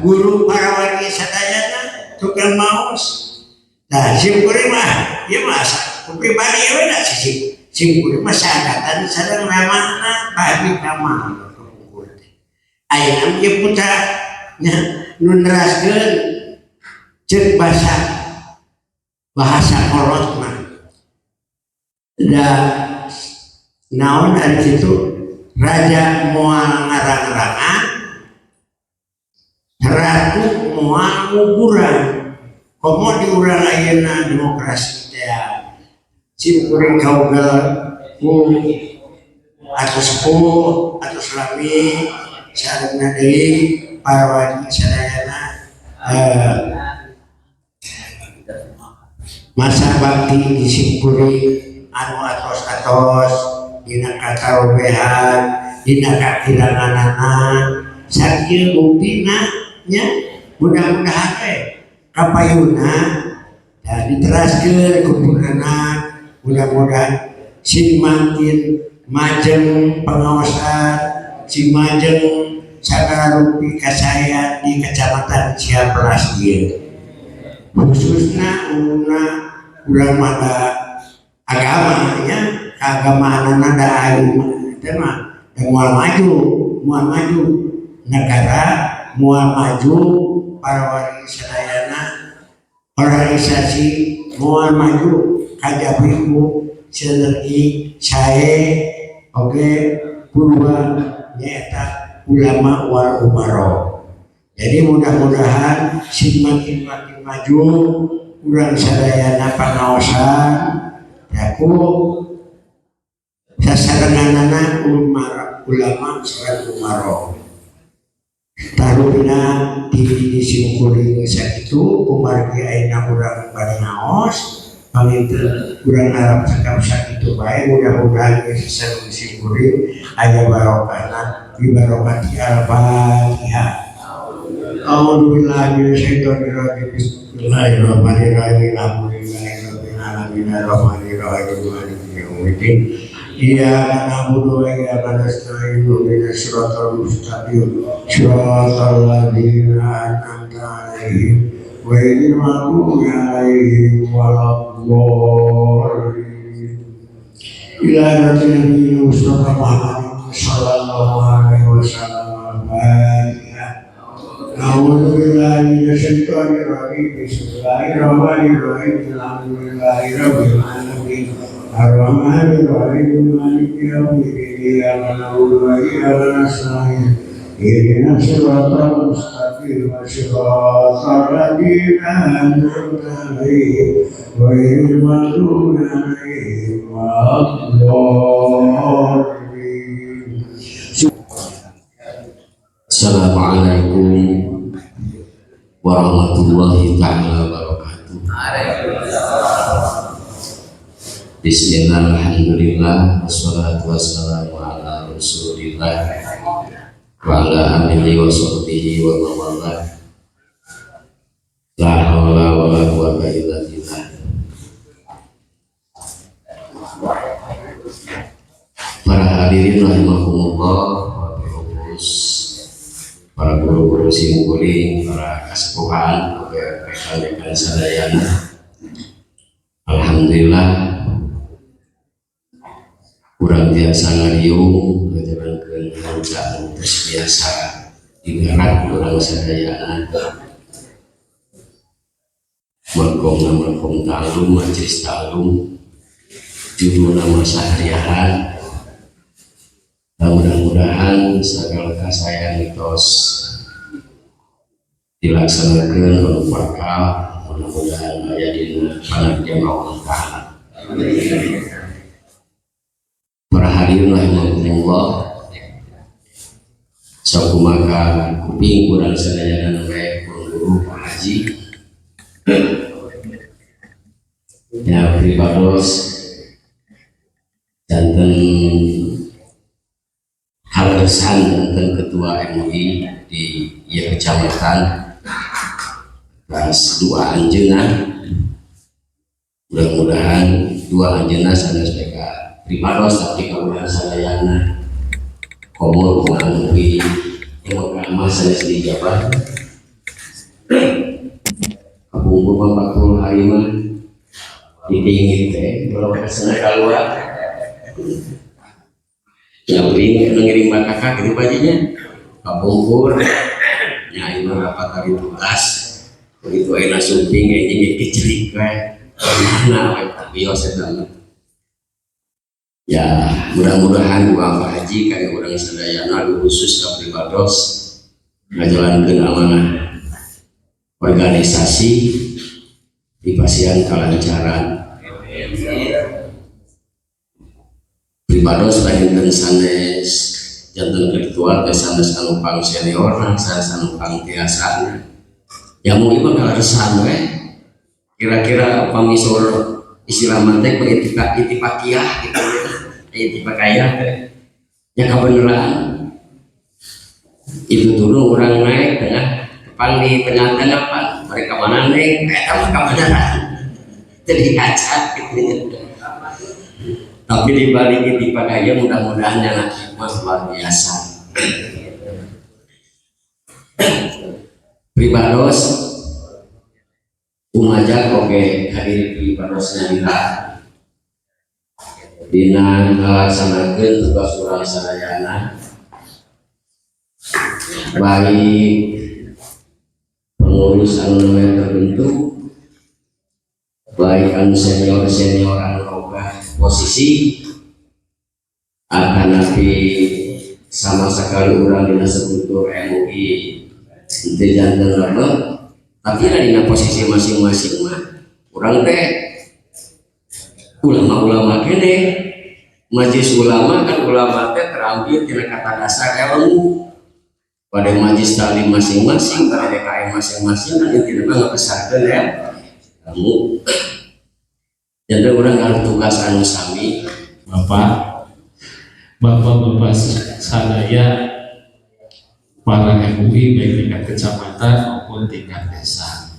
guru para wargi sadayana tukang maos. Nah, simkuring mah, ya masa pribadi ya beda sih. Simkuring mah seangkatan sareng ramana babi kamar. Ayeuna ieu putra nya nu neraskeun ceuk bahasa kolot mah. Da naon ari kitu raja moal ngarang-rangan, ratu moal nguburan. Komo di urang ayeuna demokrasi teh simkuring kaugel ku atau sepuh atau selami sarana deui para wadi sadayana masa bakti disimpuli anu atos-atos dina katarobehan dina kakiranganana sakieu buktina nya mudah-mudahan kapayuna dan diteraskeun ku anak mudah-mudahan si makin majeng pengawasan si majeng sagala rupi kasayat di kecamatan Ciamplas ieu khususna umumna urang mata agama nya keagamaan da ayu teh mah moal maju negara moal maju para warga sadayana organisasi moal maju kajabiku sinergi sae oge purwa nyaeta ulama wal umaro. Jadi mudah-mudahan makin maju urang sadayana pangaosan yaku sasarenganana ulama sareng umaro. Taruna disimkuring sakitu kumargi ayeuna urang bade ngaos panginten urang Arab sakam sakitu bae mudah-mudahan bisa disimkuring aya barokahna bi barokati al-Fatihah. A'udzubillahi minasyaitonir rajim. Bismillahirrahmanirrahim. Alhamdulillahirabbil alamin arrahmanir rahim maliki yaumiddin. Iyyaka na'budu wa iyyaka nasta'in ihdinas siratal mustaqim siratal ladzina an'amta 'alaihim ghairil maghdubi 'alaihim waladdallin. Ila nabiyyina Mustafa Muhammad sallallahu alaihi wasallam. A'udzu billahi minasyaitonir rajim. Bismillahirrahmanirrahim. Alhamdulillahirabbil alamin. Ar-Rahmanir Rahim Maliki Yaumiddin. Iyyaka na'budu wa iyyaka nasta'in. Ihdinas siratal mustaqim siratal ladzina an'amta 'alaihim ghairil maghdubi 'alaihim waladdallin. Assalamualaikum warahmatullahi ta'ala wabarakatuh. Bismillah, alhamdulillah, wassalatu wassalamu ala rasulillah wa ala alihi wa sahbihi wa mawalah. La hawla wa la quwwata illa billah. Para hadirin rahimakumullah, para guru-guru simkuring, para kasepuhan, rekan-rekan sadayana. Alhamdulillah kurang biasa ngariung ngajarankeun hancang terus biasa digerak urang sadayana makom talung majelis talung judulna masahariahan. Mudah-mudahan segala kasayang mitos dilaksanakan oleh bakal mudah-mudahan aya dina panarjan Allah Ta'ala. Para hadirin rahimakumullah, sakumaha kuping kurang sadayana bae guru Pak Haji ya pribados janten halesan janten ketua MUI di ieu kecamatan atas dua anjeunna. Mudah-mudahan dua anjeunna sanes mereka pribados tapi kaluhur sadayana komo pengamui yang masa dijabah kumpul 40 hari mah dingin teh kalau kesana keluar ya beli ngirim kakak gitu bajunya kabungkur ya ini rapat hari tugas begitu enak sumping kayaknya kecelik mana bios sedang ya mudah-mudahan dua Pak Haji kayak orang sadayana khusus ke pribados ngajalankeun amanah organisasi di pasien kelancaran pribados lain sanes jantan virtual ke sanes anumpang senior sanes anumpang tiasa yang mau ibu kalau resan kira-kira pamisur istilah mantek itipakiyah gitu itipakiyah ya kebenaran itu dulu orang naik tengah depan di tengah-tengah pan mereka mana naik kayak kamu kebenaran jadi kacau gitu tapi dibalik itipakiyah mudah-mudahan yang hikmah luar biasa pribados umajak oke hadir di padosnya kita dina melaksanakan tugas urang sadayana baik pengurus anu terbentuk baik anu senior anu ogah posisi akan nabi sama sekali urang dina sekutu MUI itu jantan lama tapi ada di posisi masing-masing mah orang teh ulama-ulama kene majlis ulama kan ulama teh terambil tina kata dasar ilmu pada majlis taklim masing-masing pada DKM masing-masing kan itu nggak besarkan ya kamu jadi orang harus tugas anu sami bapak sadaya para MUI baik tingkat kecamatan maupun tingkat desa.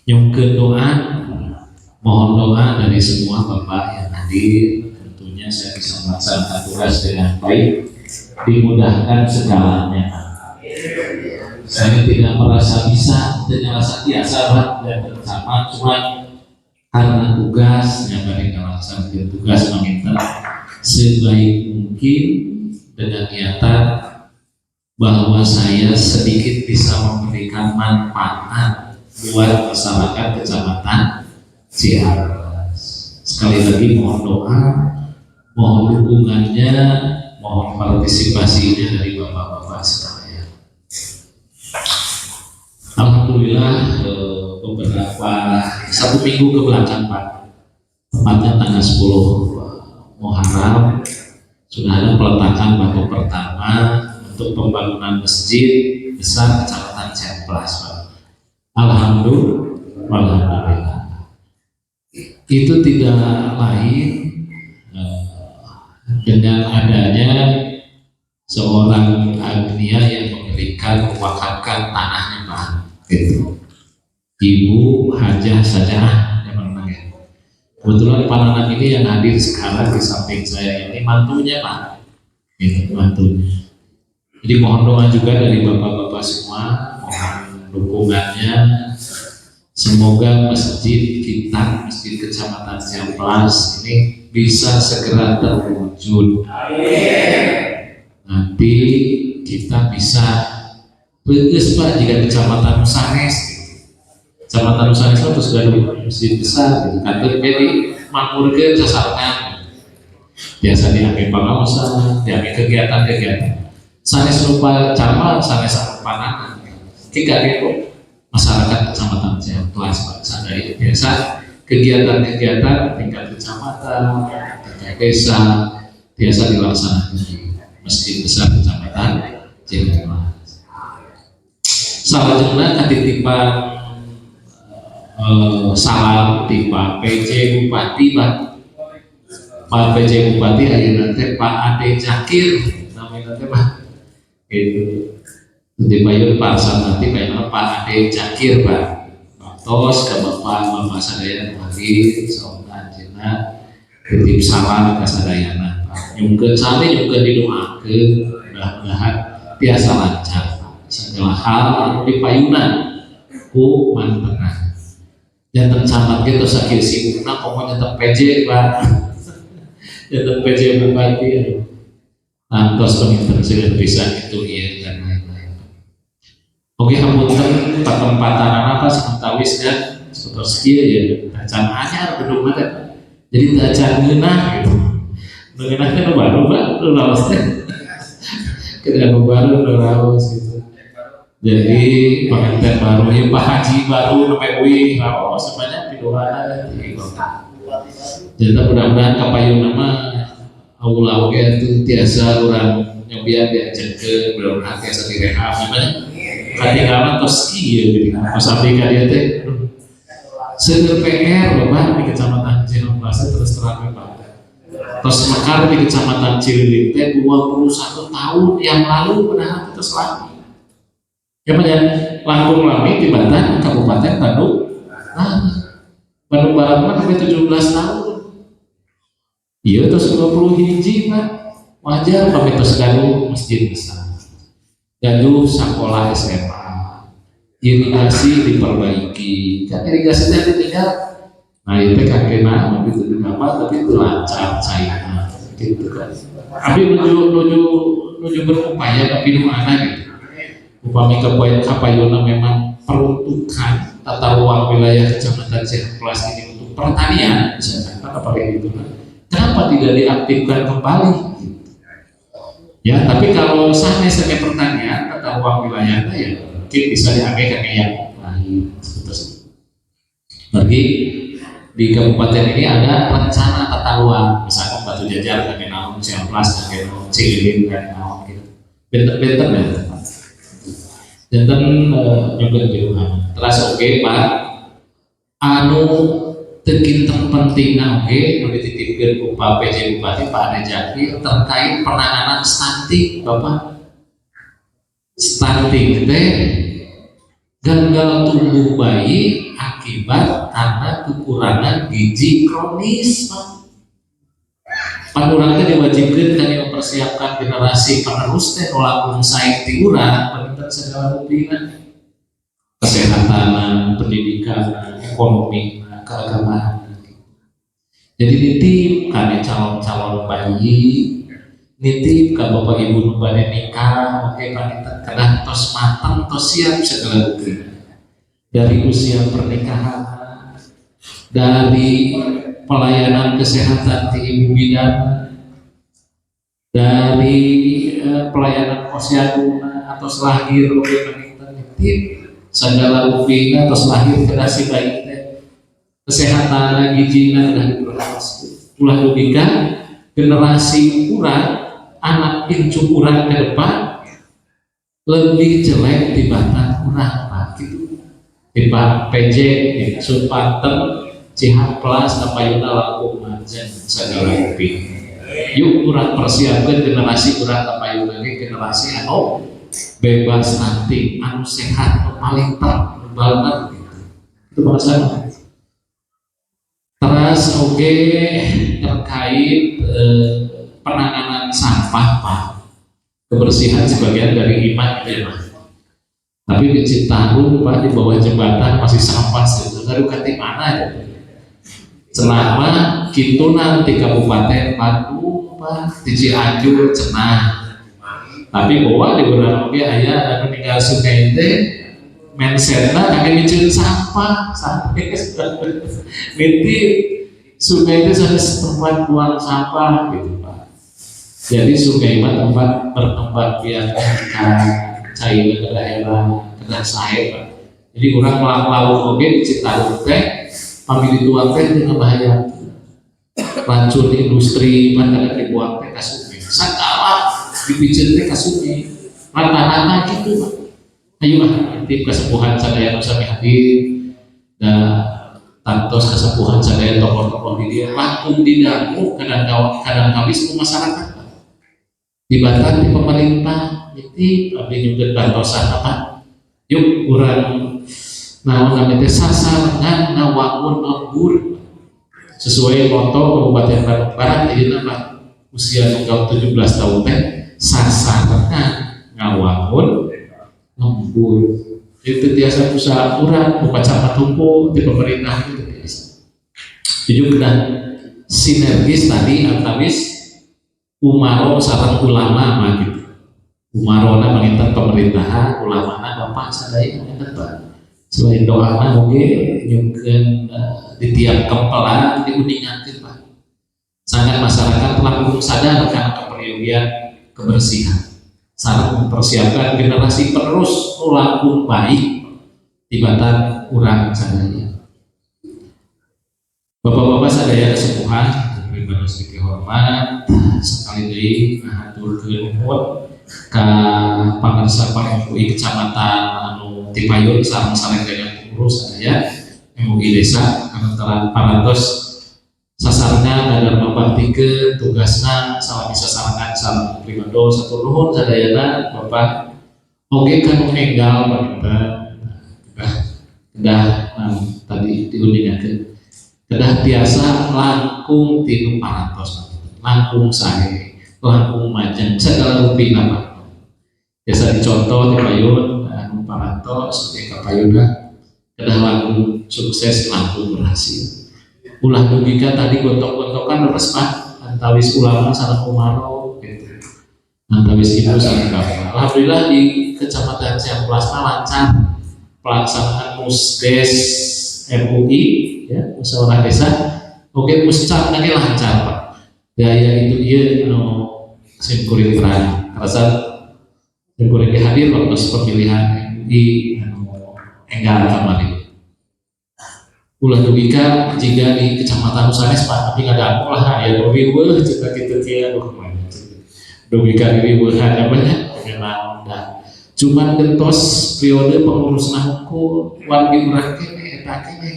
Nyungkeun doa, mohon doa dari semua bapak yang hadir. Tentunya saya bisa melaksanakan tugas dengan baik, dimudahkan segalanya. Saya tidak merasa bisa, tidak merasa biasa dan bersama, cuma karena tugas yang mereka laksanakan tugas meminta sebaik mungkin dengan niatan bahwa saya sedikit bisa memberikan manfaat buat masyarakat kecamatan Ciares. Sekali lagi mohon doa, mohon dukungannya, mohon partisipasinya dari bapak-bapak sekalian. Alhamdulillah beberapa satu minggu ke belakang Pak, tepatnya tanggal 10 Muharram sudah ada peletakan batu pertama untuk pembangunan masjid besar kecamatan Ciamplas Pak. Alhamdulillah itu tidak lain dengan adanya seorang agnia yang memberikan mewakafkan tanahnya Pak itu Ibu Hajah Sajah ya. Kebetulan Pak Nanan ini yang hadir sekarang di samping saya ini mantunya Pak ini mantunya. Jadi mohon doa juga dari bapak-bapak semua, mohon dukungannya. Semoga masjid kita, masjid kecamatan Ciamplas ini bisa segera terwujud. Nanti kita bisa beres Pak jika kecamatan Sanes. Kecamatan Nusa Desa terus gaduh masjid besar gitu kan jadi makmurkeun sasarangan biasa diake pangaosan diake kegiatan-kegiatan sanes rupa camat sanes rupa nanan tiga gitu masyarakat kecamatan Ciamplas Pak sadaya biasa kegiatan-kegiatan tingkat kecamatan tingkat desa biasa dilaksanakan di masjid besar kecamatan Ciamplas. Salajengna katitipan salam di Pak PJ Bupati Pak PJ Bupati ayeuna teh Pak Ade Zakir namanya teh Pak itu di Bayun Pak Samati kayaknya Pak Ade Zakir Pak tos ke bapak sadayana hadir saha anjeunna titip salam ka sadayana Pak nyungkeun sami nyungkeun didoakeun mudah-mudahan biasa lancar segala hal anu dipayunan ku mantengan janten camat gitu sakit sibukna pokoknya tetap PJ Pak tetap PJ bupati antos peminten sudah bisa itu iya dan lain-lain. Oke, hapunten pertempatan apa sementawis dan seperti ya acan anyar gedung mata jadi tak acan ngeunah gitu ngeunah kan baru Pak lawas teh kita baru lawas gitu jadi pengantin baru ya Pak Haji baru sampai wih oh sebanyak pidoana jadi mudah-mudahan kapayun nama Allah oke itu tiasa orang yang biar diajarkan mudah-mudahan tiasa direhab gimana ketinggalan terus iya gitu pas Afrika dia teh seueur PR Bapak di Kecamatan Cirebon terus terang Pak terus mekar di Kecamatan Cirebon teh 21 tahun yang lalu pernah terus lagi ya Pak ya langkung lami di Banten Kabupaten Bandung Bandung Barat mah sampai 17 tahun iya terus 20 hiji Pak wajar kami terus gaduh masjid besar gaduh sekolah SMA irigasi diperbaiki kan irigasi tadi ditinggal nah itu kakeknya begitu apa tapi itu lancar cairnya gitu kan tapi menuju berupaya tapi mana gitu upami kapayuna memang peruntukan tata ruang wilayah Kecamatan Cirebon ini untuk pertanian misalkan apa kayak gitu kan kenapa tidak diaktifkan kembali ya tapi kalau sana sebagai pertanian tata ruang wilayahnya ya mungkin bisa diambil ke yang lain bagi di kabupaten ini ada rencana tata ruang misalkan Batu Jajar kan naon Ciamplas kan Cililin kan naon gitu benten ya benten juga jauhan terus oke Pak anu teginten pentingna oke nu dititipkeun ku Pak PJ Bupati Pak Rejaki terkait penanganan stunting Bapak stunting teh gagal tumbuh bayi akibat karena kekurangan gizi kronis Pak. Panurang teh diwajibkeun kami mempersiapkan generasi penerus teh lamun sae ti urang penting segala rupina kesehatan, pendidikan, ekonomi, keagamaan. Jadi nitip kami calon-calon bayi nitip ke bapak ibu nu bade nikah oke panita kadang tos matang tos siap segala rupa dari usia pernikahan dari pelayanan kesehatan di ibu bidan dari pelayanan posyandu atau lahir oke panita nitip segala rupa tos lahir generasi bayi kesehatan gizinya dan diperhatikan ulah logika generasi kurang anak incu kurang ke depan lebih jelek dibanding kurang Pak gitu di Pak PJ di Supaten Cihamplas Napayuna Lampung Majen segala rupi yuk kurang persiapkan generasi kurang Napayuna ini generasi anu bebas nanti anu sehat anu paling banget gitu itu bahasa terus oke terkait penanganan sampah Pak kebersihan sebagian dari iman gitu ya Pak tapi di Citarum Pak di bawah jembatan masih sampah aduh kati mana ya selama gitu nanti Kabupaten Bandung Pak di Cianjur cenah tapi bahwa di beberapa oke aya anu tinggal sungai teh mensetna kaki bikin sampah sampai nanti sungai itu ada tempat buang sampah gitu Pak jadi sungai mah tempat berkembang biak cair ke daerah ke saya Pak jadi orang laut oke di Citarum teh pamili tuang teh itu bahaya racun industri mana dibuang teh ke sungai sakala dipijet teh ke sungai rata-rata gitu Pak ayo lah tim kesepuhan sadaya sami hadir dan tantos kesepuhan sadaya tokoh-tokoh di dia langsung didangu kadang kawis ke masyarakat dibantu di pemerintah jadi abdi juga bantosan apa yuk kurang naon namanya sasaran ngawangun lembur sesuai moto Kabupaten Bandung Barat jadi nama usia 17 tahun teh sasarna ngawangun lembur itu tiasa usaha urang buka camat hukum di pemerintah itu biasa tujuh dan sinergis tadi antawis umaro sareng ulama mah gitu umarona mengingat pemerintahan ulamana bapak sadaya mengingat Pak selain doana mungkin nyungkeun di tiap kempelan diuningakeun Pak sangat masyarakat langsung sadar karena keperluan kebersihan sangat mempersiapkan generasi penerus langkung baik tibatan urang sadaya bapak-bapak sadaya kesepuhan pribadi sedikit hormat sekali lagi ngaturkeun nuhun ka pangarsa Pak MUI Kecamatan anu Tipayun sareng sarendengan pengurus sadaya MUI desa antara parantos sasarna dalam membaktikeun tugasna salami sasarangan sareng pribadi satur nuhun sadayana Bapak oge kanu enggal panginten kedah tadi diuningakeun kedah biasa langkung tinu parantos langkung sae langkung majeng segala rupi nama biasa dicontoh di payun anu parantos di kapayuna kedah langkung sukses langkung berhasil ulah dugika tadi gontok-gontokan leres Pak antawis ulama sareng umaro gitu antawis ibu sareng bapak alhamdulillah di Kecamatan Ciamplasna lancar pelaksanaan musdes MUI ya musyawarah desa oke muscak tadi lancar Pak daya itu iya simkuring terang rasa simkuring hadir waktu pemilihan di enggal kemarin ulah dugika jika di Kecamatan Nusanes Pak tapi nggak ada lah ya riweuh cerita gitu kia dugika riweuh ada banyak memang dah cuman gentos periode pengurus hukum wargi urang kene eta kene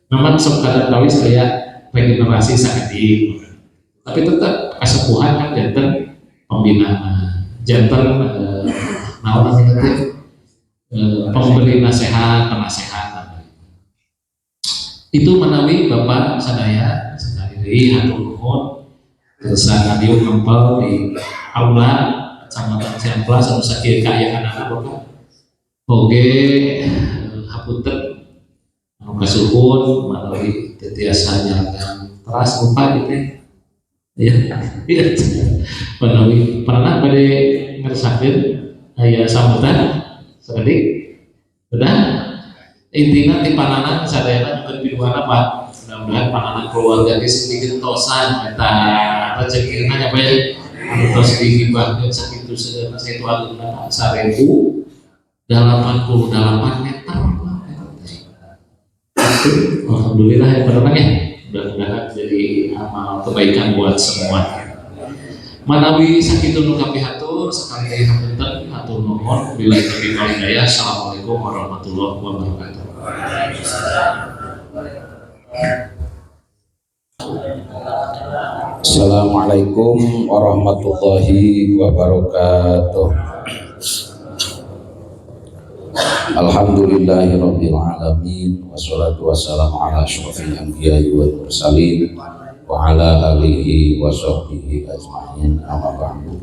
memang sok kadang-kadang saya regenerasi sangat tinggi tapi tetap kesepuhan kan jantan pembinaan jantan naon itu pemberi nasihat penasehat itu menawi Bapak sadaya sekali hatur nuhun terus radio ngempel di aula Kecamatan Ciamplas anu sakieu kaayaan anak Bapak oge hapunten anu kasuhun menawi tetiasa nyalakan teras lupa gitu ya menawi pernah pada ngeresakeun aya sambutan sekali udah intinya di pananan sadayana juga piduana Pak mudah-mudahan pananan keluarga di sedikit tosan eta rezekina nya bae tos dihibahkeun sakitu seuneu sakitu aluna 1088 meter alhamdulillah ya pernah ya mudah-mudahan jadi amal kebaikan buat semua manawi sakitu nu kapihatur sekali lagi hapunten hatur nuhun billahi taufiq wal hidayah assalamualaikum warahmatullahi wabarakatuh. Assalamualaikum warahmatullahi wabarakatuh. Alhamdulillahirabbil alamin wassalatu wassalamu ala asyrofil anbiya'i wal mursalin wa ala alihi wa sahbihi ajma'in amma ba'du.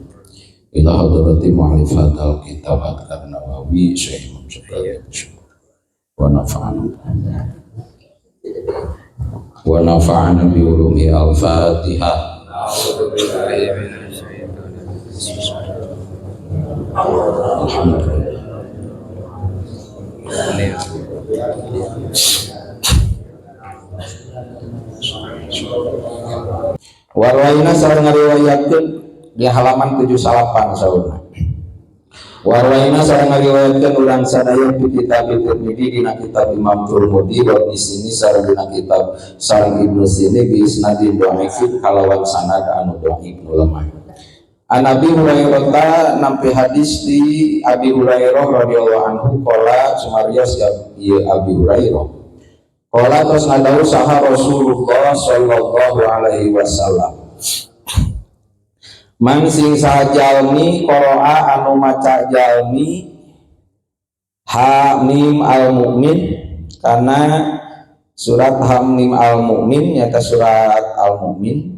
Ila hadrati mu'allifat al-kitab al-Nawawi Syekh Muhammad wa nafa'ana bi ulumi al-Fatihah. Alhamdulillah. Warwaina sareng ngariwayatkeun di halaman 78 sauna. Warwaina sareng ngariwayatkeun urang sadaya di kitab Tirmidzi dina kitab Imam Tirmidzi wa di sini sareng dina kitab sareng Ibnu Sini bi isnadin dhaifin kalawan sanad anu dhaif nu lemah. An Abi Hurairah nampi hadis di Abi Hurairah radhiyallahu anhu qala sumarios ya Abi Hurairah qala tos ngadau saha Rasulullah sallallahu alaihi wasallam man sing sajalmi qira'a anu maca jalmi ha mim al mukmin karena surat Hamim al-Mu'min nyata surat al-Mu'min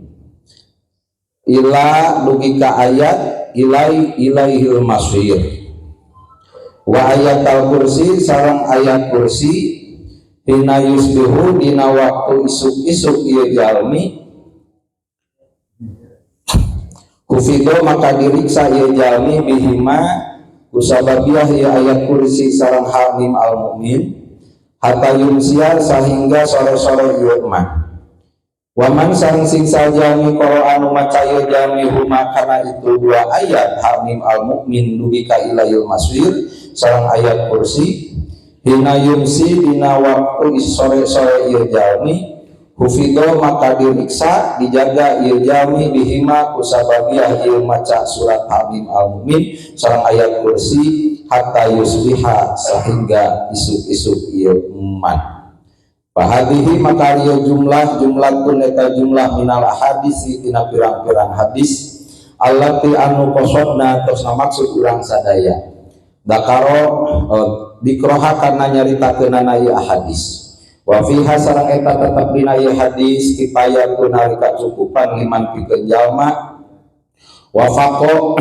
ila dugi ka ayat ilaihil masir. Wa ayatal kursi sareng ayat kursi hina yusbihu dina waktu isuk-isuk ieu jalmi kufido maka diriksa ieu jalmi bihima kusababiah ieu ayat kursi sareng hamim al mukmin hatta yumsiar sehingga sore-sore ieu mah. Waman sang sing jalmi koro anu maca ieu jalmi huma kana itu dua ayat hamim al mukmin dugi ka ilayil masir sareng ayat kursi hina yumsi dina waktu sore-sore ieu jalmi hufido maka diriksa dijaga ieu jalmi bihima kusababiah ieu maca surat hamim al mukmin sareng ayat kursi hatta yusbiha sehingga isuk-isuk ieu man. Fahadihi maka ieu jumlah pun eta jumlah minal hadis tina pirang-pirang hadis allati anu qosodna tos maksud urang sadaya dakaro dikroha karena nyaritakeunana ieu hadis wa fiha sareng eta tetep dina ieu hadis kifayatun ari kacukupan liman pikeun jalma wa faqo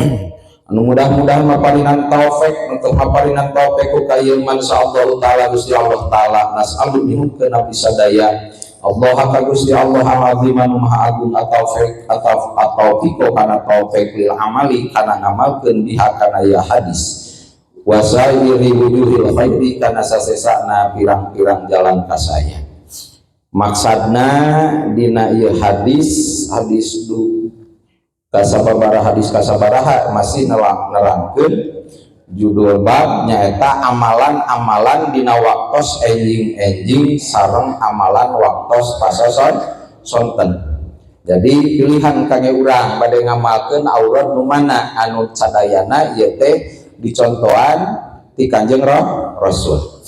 anu mudah-mudahan maparinan taufik untuk maparinan taufik ku ka ieu man insyaallah taala Gusti Allah taala nas'alu minhu kana bisadaya Allah ka Gusti Allah al-azim anu maha agung at-taufik at-taufiq kana taufik lil amali kana ngamalkeun biha kana ieu hadis wa sa'iri wujuhil khairi kana sasesana pirang-pirang jalan kasaya. Maksudna dina ieu hadis kasabaraha masih nerangkeun judul bab nyaeta amalan-amalan dina waktos enjing-enjing sareng amalan waktos pasoson sonten. Jadi pilihan kangge urang bade ngamalkeun aurat nu mana anu sadayana ieu teh dicontohan ti Kanjeng Rasul.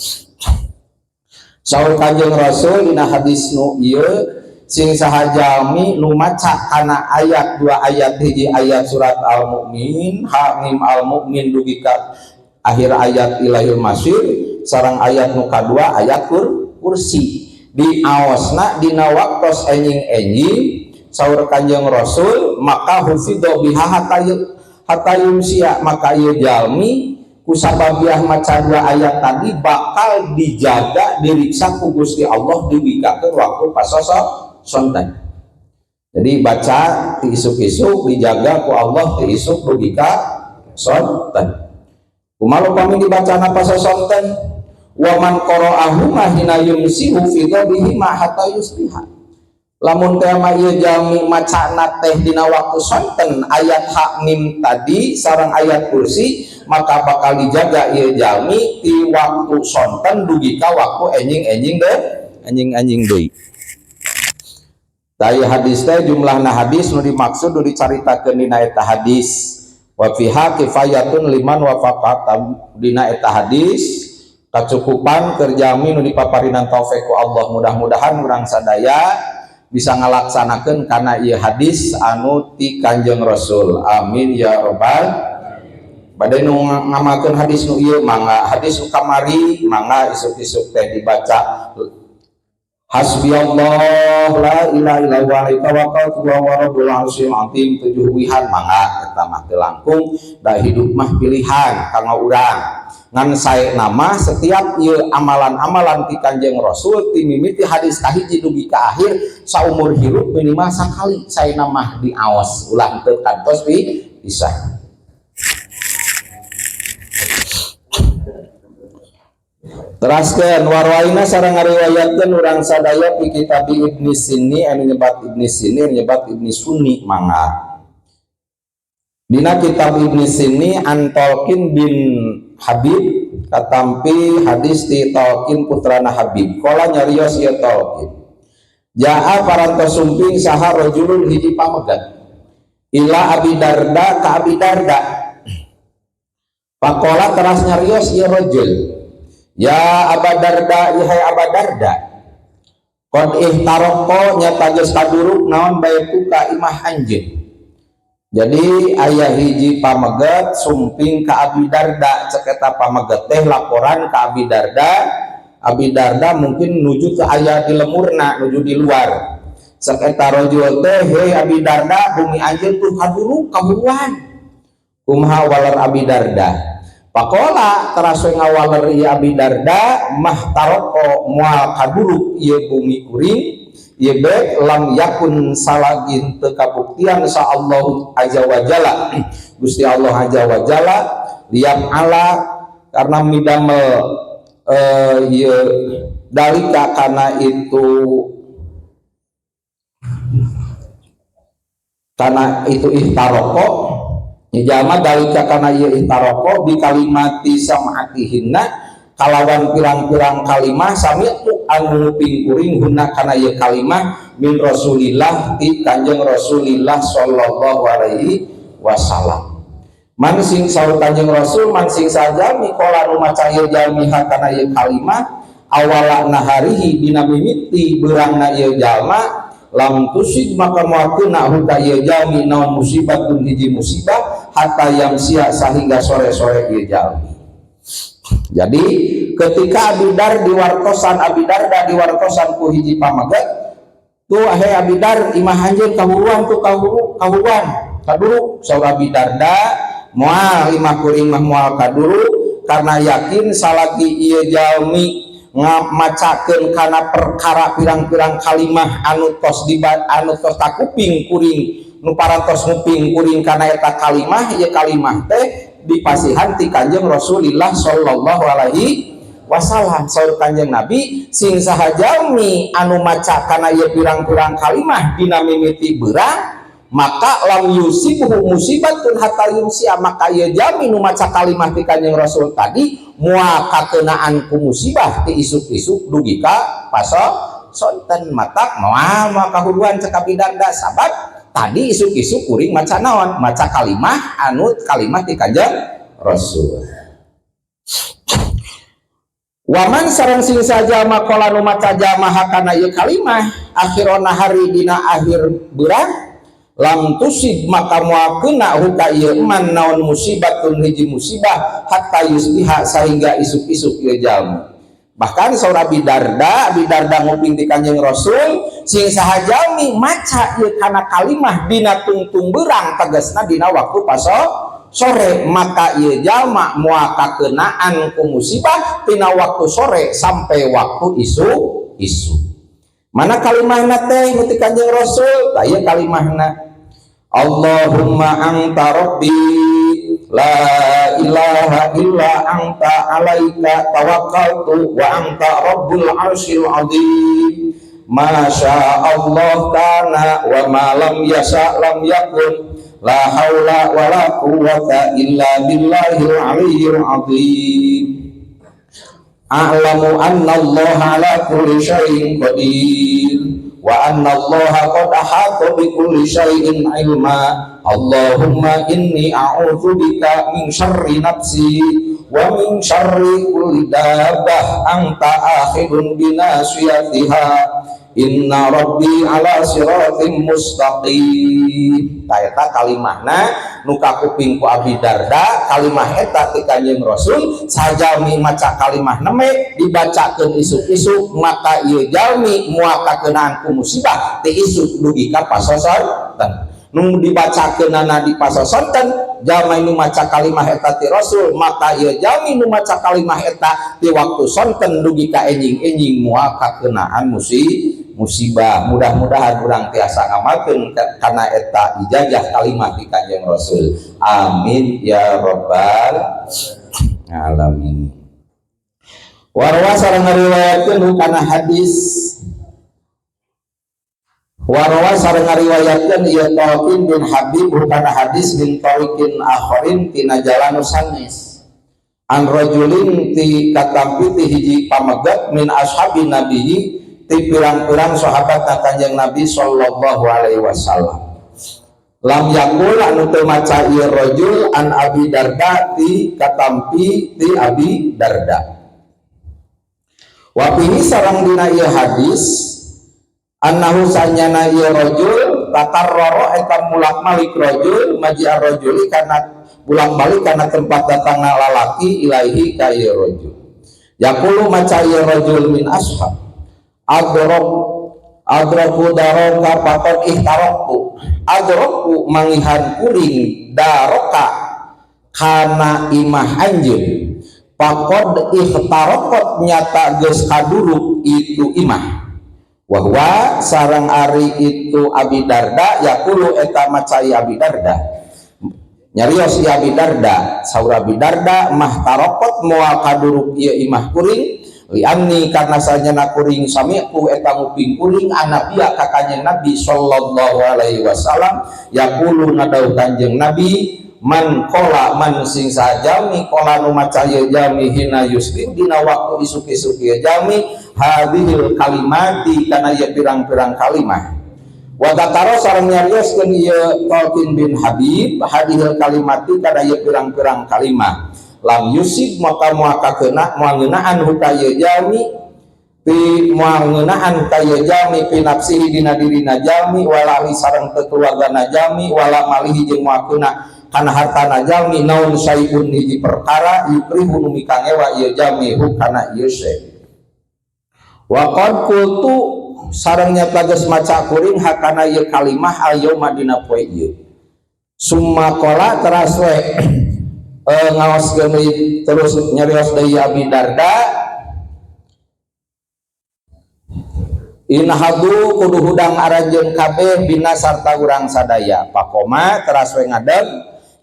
Saur Kanjeng Rasul dina hadis nu ieu sing saha jalmi nu maca kana ayat dua ayat hiji ayat surat al-mukmin hamim al-mukmin dugi ka akhir ayat ilahil masir sareng ayat nu kadua ayat kursi di aosna dina waktos enjing-enjing saur Kanjeng Rasul maka hufidho biha hatta yumsia maka ieu jalmi kusababiah maca dua ayat tadi bakal dijaga diriksa ku Gusti Allah dibikakeun waktu pasoso sonten. Jadi baca ti isuk-isuk dijaga ku Allah ti isuk dugi ka sonten. Kumaha upami dibacana pas sonten wa man qara'ahu ma hina yumsihu fi dhabihi ma hatta yusbiha. Lamun teh mah ieu jalmi macana teh dina waktu sonten ayat hamim tadi sareng ayat kursi maka bakal dijaga ieu jalmi ti waktu sonten dugi ka waktu enjing-enjing deui. Taya hadis teh jumlahna hadis nu dimaksud nu dicaritakeun dina eta hadis wa fiha kifayatun liman wafaqat dina eta hadis kacukupan keur jalmi nu dipaparinan taufik ku Allah mudah-mudahan urang sadaya bisa ngalaksanakeun kana ieu hadis anu ti Kanjeng Rasul amin ya rabbal bade nu ngamalkeun hadis nu ieu mangga hadis nu kamari mangga isuk-isuk teh dibaca Hasbiyallah la ilaha illallah wa alaihi tawakkaltu wa huwa rabbul arsyil azim 7 wihan mangga eta mah teu langkung da hidup mah pilihan kanggo urang ngan sae nama setiap ieu amalan-amalan ti Kanjeng Rasul ti mimiti hadis kahiji dugi ka akhir saumur hirup minimal sakali sae nama diaos ulah teu kantos pisah. Teraskeun warwaina sareng ngariwayatkeun urang sadaya fi kitab Ibnu Sunni anu nyebat Ibnu Sunni nyebat Ibnu Sunni mangga. Dina kitab Ibnu Sunni an Talqin bin Habib katampi hadis ti Talqin putrana Habib. Kala nyarios ieu Talqin. Jaa parantos sumping saha rajulun hiji pamegat. Ila Abi Darda ka Abi Darda. Pakola teras nyarios ieu rajul. Ya Aba Darda, ihai Aba Darda, qad ihtaraqo nyata geus kaduruk naon baetu ka imah anjeun. Jadi aya hiji pamegat sumping ka Abi Darda, cek eta pamegat teh laporan ka Abi Darda. Abi Darda mungkin nuju ke aya di lemurna, nuju di luar. Cek eta rajul teh, "Hei Abi Darda, bumi anjeun tuh kaduruk kaburuan." Kumaha waler Abi Darda. Pakola terasa ngawaler ieu Abi Darda mah taroko moal kaduruk ieu bumi kuring ieu bae lam yakun salagin teu kabuktian sa Allah azza wa jalla Gusti Allah azza wa jalla liam ala karena midamel ieu dalika kana itu ihtaroko jalma dalika kana ieu ihtaroko bi kalimati sam'atihinna kalawan pirang-pirang kalimah sami tu anu pingkuring hunna kana ieu kalimah min Rasulillah ti Kanjeng Rasulillah sallallahu alaihi wasallam. Man sing saur Kanjeng Rasul man sing saja mikola nu maca ieu jalmi kana ieu kalimah awala naharihi dina mimiti beurangna ieu jalma lam tusib maka muakeuna huka ieu jalmi naon musibatun hiji musibah hatta yamsia sehingga sore-sore ieu jalmi. Jadi ketika Abi Dar diwartosan Abi Darda diwartosan ku hiji pamaga tuh Abi Dar imah anjeun kahuruan tuh kahuruan kaduru saur Abi Darda moal imah kuring mah moal kaduru karena yakin salagi ieu jalmi ngamacakeun kana perkara pirang-pirang kalimah anu tos takuping kuring nu parantos nguping kuring kana eta kalimah ieu kalimah teh dipasihan ti Kanjeng Rasulillah sallallahu alaihi wasallam. Saur Kanjeng Nabi sing saha jalmi anu maca kana ieu pirang-pirang kalimah dina mimiti beurang maka lam yusibhu musibatun hatta yumsia maka ieu jalmi nu maca kalimah ti Kanjeng Rasul tadi moal kakeunaan ku musibah ti isuk-isuk dugi ka paso sonten matak moal kahuruan cek Abi Darda sabab tadi isuk-isuk kuring maca naon maca kalimah anu kalimah ti Kanjeng Rasul. Waman sareng sing saja makola nu maca jamaah kana ieu kalimah akhirona hari dina akhir beurang lam tusib maka muakeuna huka ieu man naon musibatun hiji musibah hatta yusbiha sehingga isuk-isuk ieu jalmi. Bahkan saur Abi Darda nguping ti Kanjeng Rasul sing saha jalmi maca ieu kana kalimah dina tungtung beurang tegasna dina waktu paso sore maka ieu jalma moal kakeunaan ku musibah tina waktu sore sampai waktu isu. Mana kalimahna teh ti Kanjeng Rasul? Aya kalimahna Allahumma anta rabbi la ilaha illa anta alaika tawakkaltu wa anta rabbul arsyil azim masya Allah kana wa ma lam yasha lam yakun la haula wa la quwwata illa billahil aliyyil azim a'lamu anna Allah ala kulli syai'in qadir wa anna allaha qad ahata bi kulli syai'in ilma Allahumma inni a'udzu bika min syarri nafsi wa min syarri kulli dabbah anta akhidun bi nasiyatiha inna rabbi ala siratim mustaqim. Eta kalimahna nu kakuping ku Abi Darda kalimah eta ti Kanjeng Rasul sajalmi maca kalimah neme dibacakeun isuk-isuk maka ieu jalmi moal kakeunaan ku musibah ti isuk dugi ka pasosonten nu dibacakeunana di pasosonten jalma nu maca kalimah eta ti Rasul maka ieu jalmi nu maca kalimah eta ti waktu sonten dugi ka enjing-enjing moal kakeunaan musibah. Mudah-mudahan urang tiasa ngamalkeun kana eta ijazah kalimah di Kanjeng Rasul. Amin ya rabbal alamin. Warwa sareng ngariwayatkeun kana hadis Warwa sareng ngariwayatkeun ieu Talqin bin Habib kana hadis bin tariqin akharin tina jalan sanes. An rajulin ti katampi ti hiji pamegat min ashabin nabiyyi ti pirang-pirang sahabat Kanjeng Nabi sallallahu alaihi wasallam. Lam yakul anu teu maca ieu rajul an Abi Darda ti katampi ti Abi Darda. Wa fihi sareng dina ieu hadis annahu sanyana ieu rajul takarrara eta mulak-malik rajul maji ar-rajuli kana bolak-balik kana tempat datangna lalaki ilaihi ka ieu rajul. Yaqulu maca ieu rajul min ashab adraku daroka paton ihtarokku adraku mangihan kuring daroka kana imah anjeun faqad ihtaraqat nyata geus kaduruk itu imah wahwa sareng ari itu Abi Darda yaqulu eta macai Abi Darda nyarios ieu Abi Darda saur Abi Darda mah taraqat moal kaduruk ieu imah kuring lianni karena sajana kuring sami'tu eta nguping kuring anabia ka kanjeng Nabi sallallahu alaihi wasallam yaqulu ngadauh kanjeng Nabi man qala man sing sajami qala nu maca ieu jami hina yuslim dina waktu isuk-isuk ieu jami hadhil kalimati kana ieu pirang-pirang kalimah wa dzakara sareng nyarioskeun ieu Talqin bin Habib hadhil kalimati kana ieu pirang-pirang kalimah lam yusib maka muakakeuna moangeunaan hukaya jami pi moangeunaan kaya jami pi nafsihi dina dirina jami wala sareng teu keluargana jami wala malihi jeung moakeuna kana hartana jami naun syai'un hiji perkara yukrihu nu mikangewa ieu jami hukana ieu syai wa qad qultu sareng nyata geus maca kuring hakana ieu kalimah al yauma dina poe ieu summa qala teras we ngaos geumi terus nyarios deui Abi Darda inhadu kudu hudang aranjeun kabeh bina sarta urang sadaya pakoma teras we ngadeg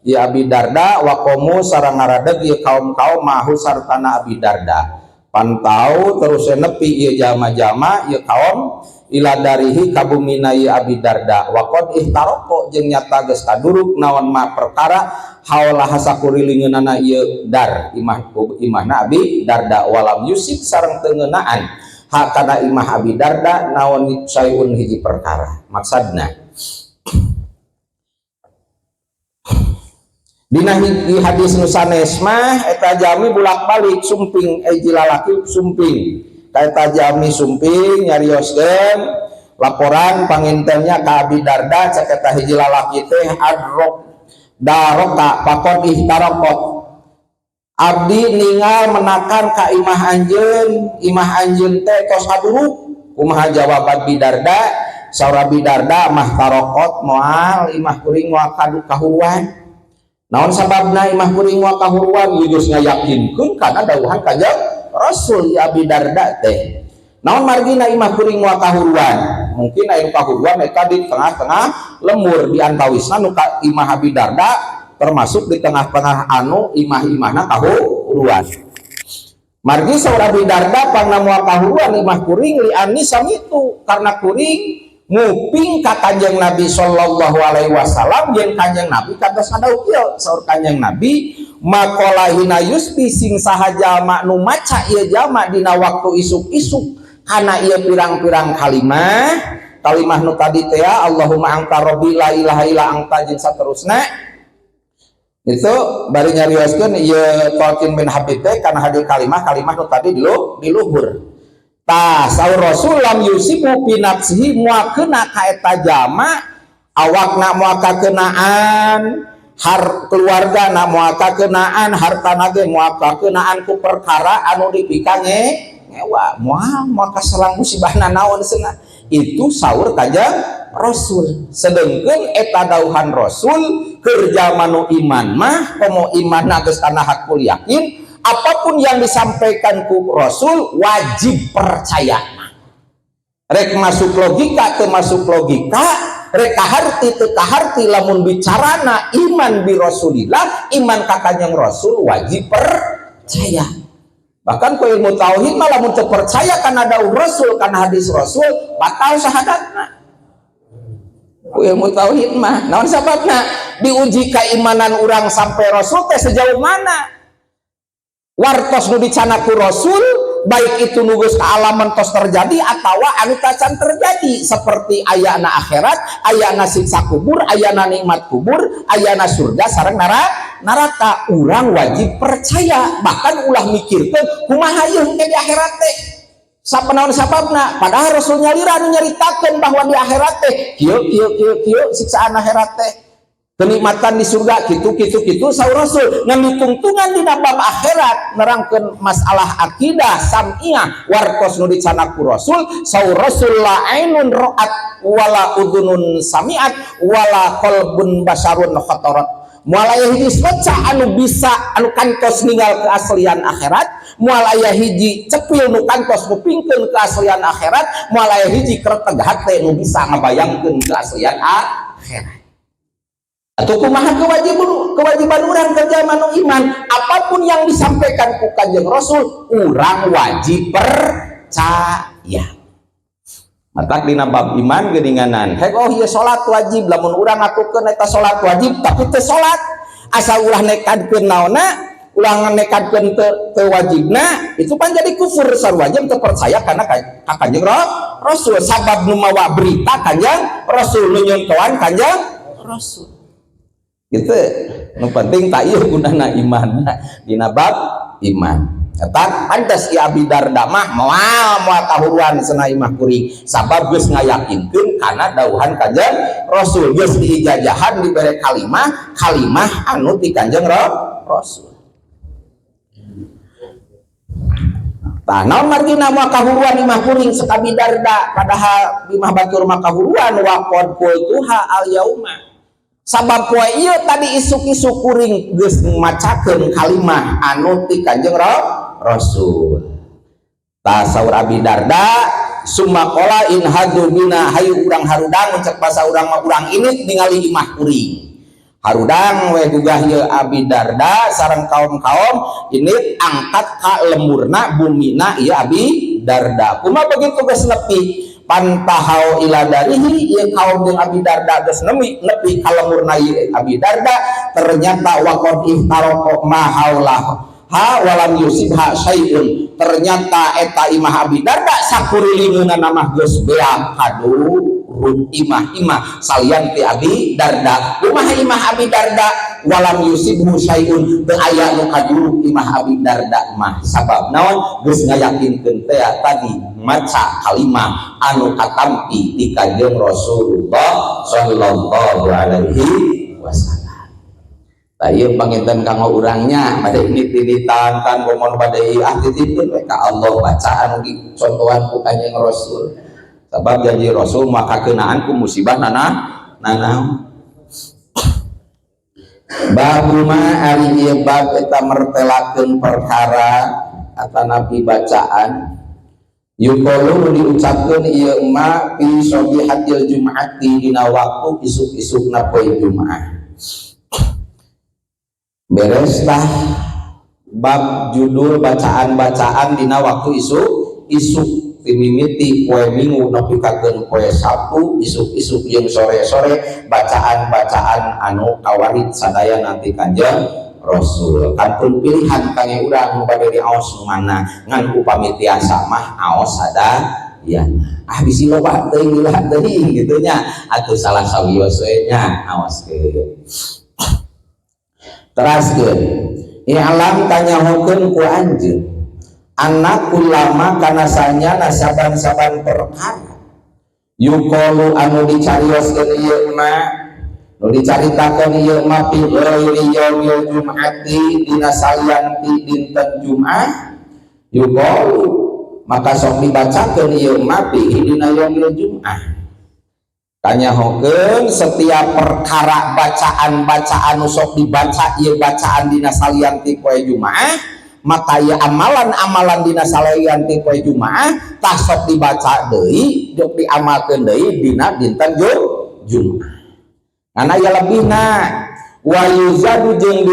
ieu Abi Darda waqomu sareng ngaradeg ieu kaum-kaum mahu sartana Abi Darda pantau terus nepi ieu jama-jama ieu kaum ila darihi kabumina ieu Abi Darda waqad ihtaraqo jeung nyata geus kaduruk naon ma perkara haulah sakurilingeunana ieu dar imahna Abi Darda walam yusik sareng teu ngeunaan hakana imah Abi Darda naon sayun hiji perkara maksudna dina hadis nu sanes mah eta jami bulak-balik sumping hiji lalaki sumping kaeta jami sumping nyarioskeun laporan pangintennya ka Abi Darda cek eta hiji lalaki teh adrok daroka pakon ihtarokot abdi ningal menakan ka imah anjeun teh tos kaduruk kumaha jawab Abi Darda saur Abi Darda mah tarokot moal imah kuring moal kadu kahuruan naon sababna imah kuring moal kahuruan geus ngayakinkeun kana dawuhan kanjeng Rasul ya Abi Darda teh naon margina imah kuring moal kahuruan mungkin aya kahuruan eta di tengah-tengah lemur di antawisna nu imah Abi Darda termasuk di tengah-tengah anu imah-imahna kahuruan margi saur Abi Darda pangna moal kahuruan imah kuring li ani samitu karena kuring nguping ka kanjeng Nabi sallallahu alaihi wasallam jeung kanjeng Nabi kados ngadauh ieu saur kanjeng Nabi maqala hina yusbi sing saha jalma nu maca ieu jalma dina waktu isuk-isuk kana ieu pirang-pirang kalimah nu tadi teh Allahumma anta rabbi la ilaha illa anta jeung saterusna itu bari nyarioskeun ieu Talqin bin Habib teh kana hadir kalimah nu tadi di luhur ta saur Rasul lam yusibu fi nafsihi muakeuna ka eta jalma awakna muakakeunaan keluarga na muakakeunaan hartana ge muakakeunaan ku perkara anu dipikange ngewa moal maka selang musibahna naon cenah itu saur kanjeng Rasul sedengkeun eta dauhan Rasul keur jalma nu iman mah komo imanna geus kana hakul yakin apapun yang disampaikan ku Rasul wajib percaya rek masuk logika teu masuk logika rek kaharti teu kaharti lamun bicarana iman bi Rasulillah iman ka kanjeng Rasul wajib percaya bahkan ku ilmu tauhid mah lamun teu percaya kana dawuh Rasul kana hadis Rasul batal syahadatna ku ilmu tauhid mah naon sababna diuji keimanan urang sampai Rasul teh sejauh mana wartos nu dicana ku Rasul baik itu nugus kealaman tos terjadi atau anu tacan terjadi seperti ayana akhirat ayana siksa kubur ayana nikmat kubur ayana surga sareng neraka urang wajib percaya bahkan ulah mikirkeun kumaha ieu di akhirat teh sapenaon sababna padahal Rasul nyalira anu nyaritakeun bahwa di akhirat teh kieu siksaan akhirat teh kenikmatan di surga gitu saur Rasul ngamitungtungan dina bab akhirat nerangkeun masalah akidah sam'iyah wartos nu dicana ku Rasul saur Rasul la ainun ra'at wala udunun sami'at wala qalbun basarun khatarat moal aya hiji seca anu bisa anu kantos ninggal keaslian akhirat, moal aya hiji cepil nu kantos ngupingkeun keaslian akhirat, moal aya hiji keur tegah teh nu bisa ngabayangkeun keaslian akhirat. Atau kumaha kewajiban urang kerja manu iman, apapun yang disampaikan ku Kanjeng Rasul urang wajib percaya. Matak dina bab iman geuninganan hek oh ieu salat wajib, lamun urang ngakukeun eta salat wajib tapi teu salat asa ulah nekadkeun naonna, ulah nekadkeun teu wajibna, itu pan jadi kufur sarua teu percaya kana ka Kanjeng Rasul. Sabab nu mawa berita Kanjeng Rasul, nu nyontohan Kanjeng Rasul. Gitu nu penting ta ieu gunana iman dina bab iman. Eta pantes ieu Abi Darda mah moal kahuruan cenah imah kuring sabab geus ngayakinkeun kana dawuhan Kanjeng Rasul, geus diijajahan dibere kalimah anu ti Kanjeng Rasul. Tah naon margina moal kahuruan imah kuring sok Abi Darda padahal imah batur mah kahuruan wa qad qultuha al yauma. Sabab poe ieu tadi isuk-isuk kuring geus macakeun kalimah anu ti Kanjeng Rasul. Ta saur Abi Darda summa qala in hadu bina hayu urang harudang cek basa urang mah urang ini ningali imah kuring. Harudang we gugah ieu Abi Darda sareng kaum-kaum ini angkat ka lemurna bumina ieu Abi Darda. Kumaha begitu geus nepi pantahau ila darihi ieu kaum jeung Abi Darda geus nepi ka lemurna ieu Abi Darda, ternyata waqad iftaraqo ma haulah walam yusibha syai'un, ternyata eta imah Abi Darda sakurilinguna mah geus beak kadurung imah salian ti Abi Darda. Kumaha imah Abi Darda walam yusibhu syai'un, teu aya nu kadurung imah Abi Darda mah sabab naon geus ngayakinkeun teh tadi maca kalimah anu katampi ti Kanjeng Rasulullah sallallahu alaihi wasallam. Ieu panginten kanggo urangnya bade ini tititan kan momon bade titipkeun we ka Allah bacaan contohan ku Kanjeng Rasul. Sabab janji Rasul maka keunaan ku musibah nana. Babuma ari ieu bab eta mertelakeun perkara ata nabi bacaan yuqalu diucapkeun ieu ma fi shabihatil jum'ati dina waktu isuk-isukna poe Jumaah. Berestah bab judul bacaan-bacaan dina waktu isuk timimiti poe Minggu nepikakeun poe Sabtu isuk-isuk jeung sore-sore bacaan-bacaan anu kawarid sadaya nanti Kanjeng Rasul. Kantun pilihan kangge urang nu bade diaos nu mana ngan upami tiasa mah aos sadayana. Bisi loba teuing lihat teuing kitu nya atuh salah sawios we nya aoskeun. Teraskeun i'lam tanyahokeun ku anjeun anak ulama kana sanyana saban-saban perkara yuqalu anu dicarioskeun ieu mah nu dicaritakeun ieu mah fi ghairi yaumil jum'ati dina salian ti dinten Jumaah yuqalu maka sok dibacakeun ieu mah fi dina yaumil Jumaah. Tanyahokeun setiap perkara bacaan-bacaan sok dibaca ieu bacaan dina salian ti poe Jumaah, maka ieu amalan-amalan dina salian ti poe Jumaah tah sok dibaca deui jeung diamalkeun deui dina dinten Jumaah. Karena aya lebihna wa yuzadu jeung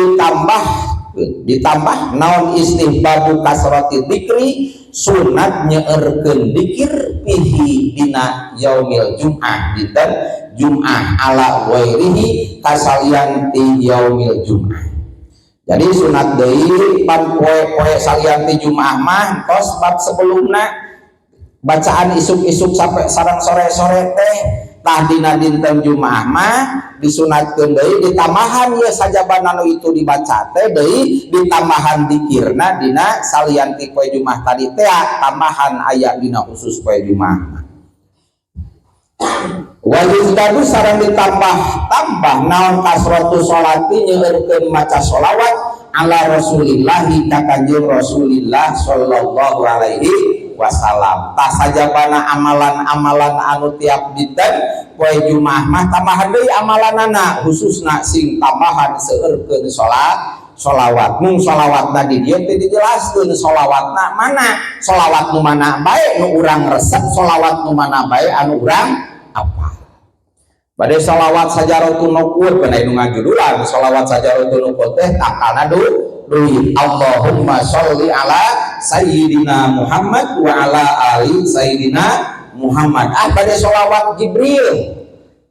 ditambah naon istihbabu kasrati dzikri sunat nyeurekeun dzikir pihi dina yaumil Jumaah dinten Jumaah ala wairihi kasalian ti yaumil Jumaah. Jadi sunat deui pan poe-poe salian ti Jumaah mah tos bab sebelumna bacaan isuk-isuk sampai sareng sore-sore teh tah dina dinten Jumaah mah disunatkeun deui ditambahan ieu sajaban anu itu dibaca teh deui ditambahan dzikirna dina salian ti poe Jumaah tadi teh tambahan aya dina khusus poe Jumaah. Wa yuzdadu sareng ditambah naon kasratu sholati nyeurekeun maca sholawat ala Rasulillah ka Kanjeng Rasulillah sallallahu alaihi wasallam. Tak sajabana amalan-amalan anu tiap dinten poe Jumaah mah tambahan deui amalanana khususna sing tambahan seueurkeun sholawat. Mung sholawat tadi dia teh dijelaskeun sholawatna mana, sholawat nu mana bae nu urang resep, sholawat nu mana bae anu urang apa. Bade sholawat sajaratun nuqud beunai nu ngajudulan sholawat sajaratun nuqud teh takalna duit. Allahumma sholli ala sayyidina Muhammad wa ala ali sayyidina Muhammad. Bade sholawat Jibril.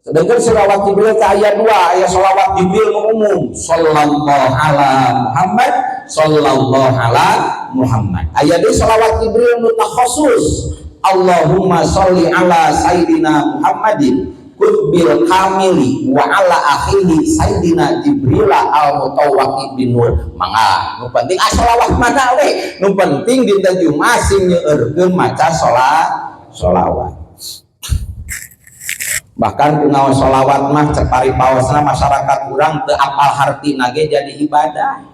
Sedangkan sholawat Jibril ke ayat 2 ayat sholawat Jibril umum sallallahu ala Muhammad sallallahu ala Muhammad. Ayat ini sholawat Jibril nu khusus Allahumma sholli ala sayyidina Muhammadin kutbil kamili wa ala akhihi sayyidina Jibril al-mutawwaqi bin nur. Mangga nu penting sholawat mana we nu penting dinten Jumaah sing nyeueurkeun maca sholawat. Bahkan kunaon sholawat mah cepari paosna masyarakat urang teu apal hartina ge jadi ibadah.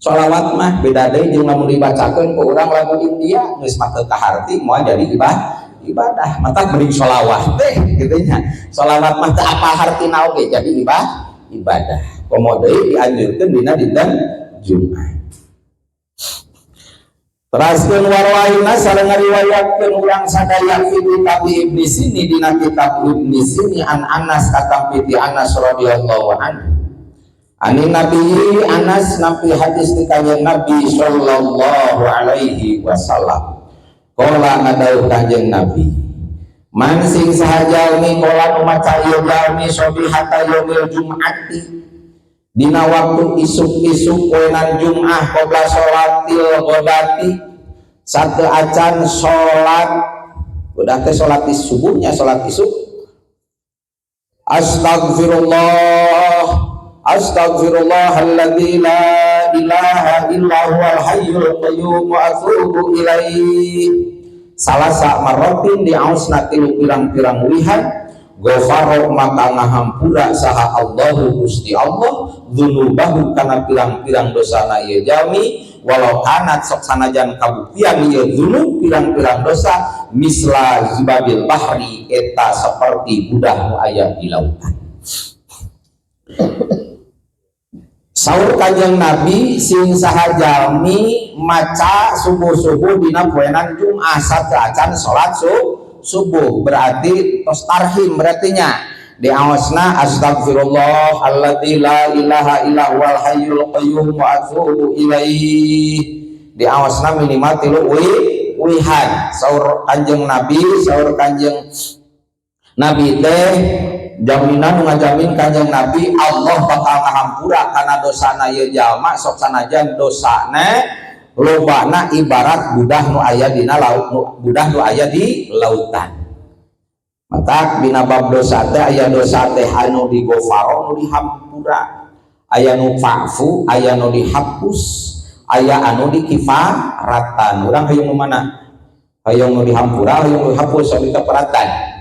Sholawat mah beda deui jeung lamun dibacakeun ku urang lagu India geus mah teu kaharti moal jadi ibadah. Mantap beuring sholawat teh kitu nya. Sholawat mah teu apal hartina oge jadi ibadah. Komo deui dianjurkeun dina dinten Jumaah. Teraskeun warwaina sareng ngariwayatkeun urang sadaya fi kitab Ibnu Sini dina kitab Ibnu Sini an Anas katampi ti Anas radhiyallahu anhu. Ani Nabi Anas nabi hadis ti kanjeng Nabi sallallahu alaihi wasallam. Qala ngadauh kanjeng Nabi, man sing sahajalmi qala maca ieu jalmi sobihata yaumil jum'ati dina waktu isuk-isuk poenan Jumaah qabla sholatil ghadati satu acan sholat udah ke sholat subuhnya sholat isuk. Astagfirullahalladzi la ilaha illa huwal hayyul qayyum wa atubu ilaihi salasa marratin diausna tilu pirang-pirang lihat ghafaro maka ngahampura saha Allahu Gusti Allah dzunubahu kana pirang-pirang dosana ieu jalmi walau kanat sok sanajan kabuktian ieu dzunub pirang-pirang dosa misla zibabil bahri eta seperti budah nu aya di lautan. Saur kanjeng Nabi sing saha jalmi maca subuh-subuh dina poenan Jumaah saeueucan salat subuh berarti tos tarhim berartinya di awasna astagfirullahalladzi la ilaha illa huwal hayyul qayyum wa atubu ilaihi di awasna minimal tilu wihan. Saur kanjeng Nabi teh jaminan ngajamin kanjeng Nabi Allah bakal ngahampura kana dosana ieu jalma sok sanajan dosana lobana ibarat budah nu aya dina laut budah nu aya di lautan. Mata dina bab dosa teh aya dosa teh anu digofaro nu dihampura, aya nu fa'fu, aya nu dihapus, aya anu dikifaratan. Urang hayang nu mana? Hayang nu dihampura, hayang nu dihapus, abi kafaratan.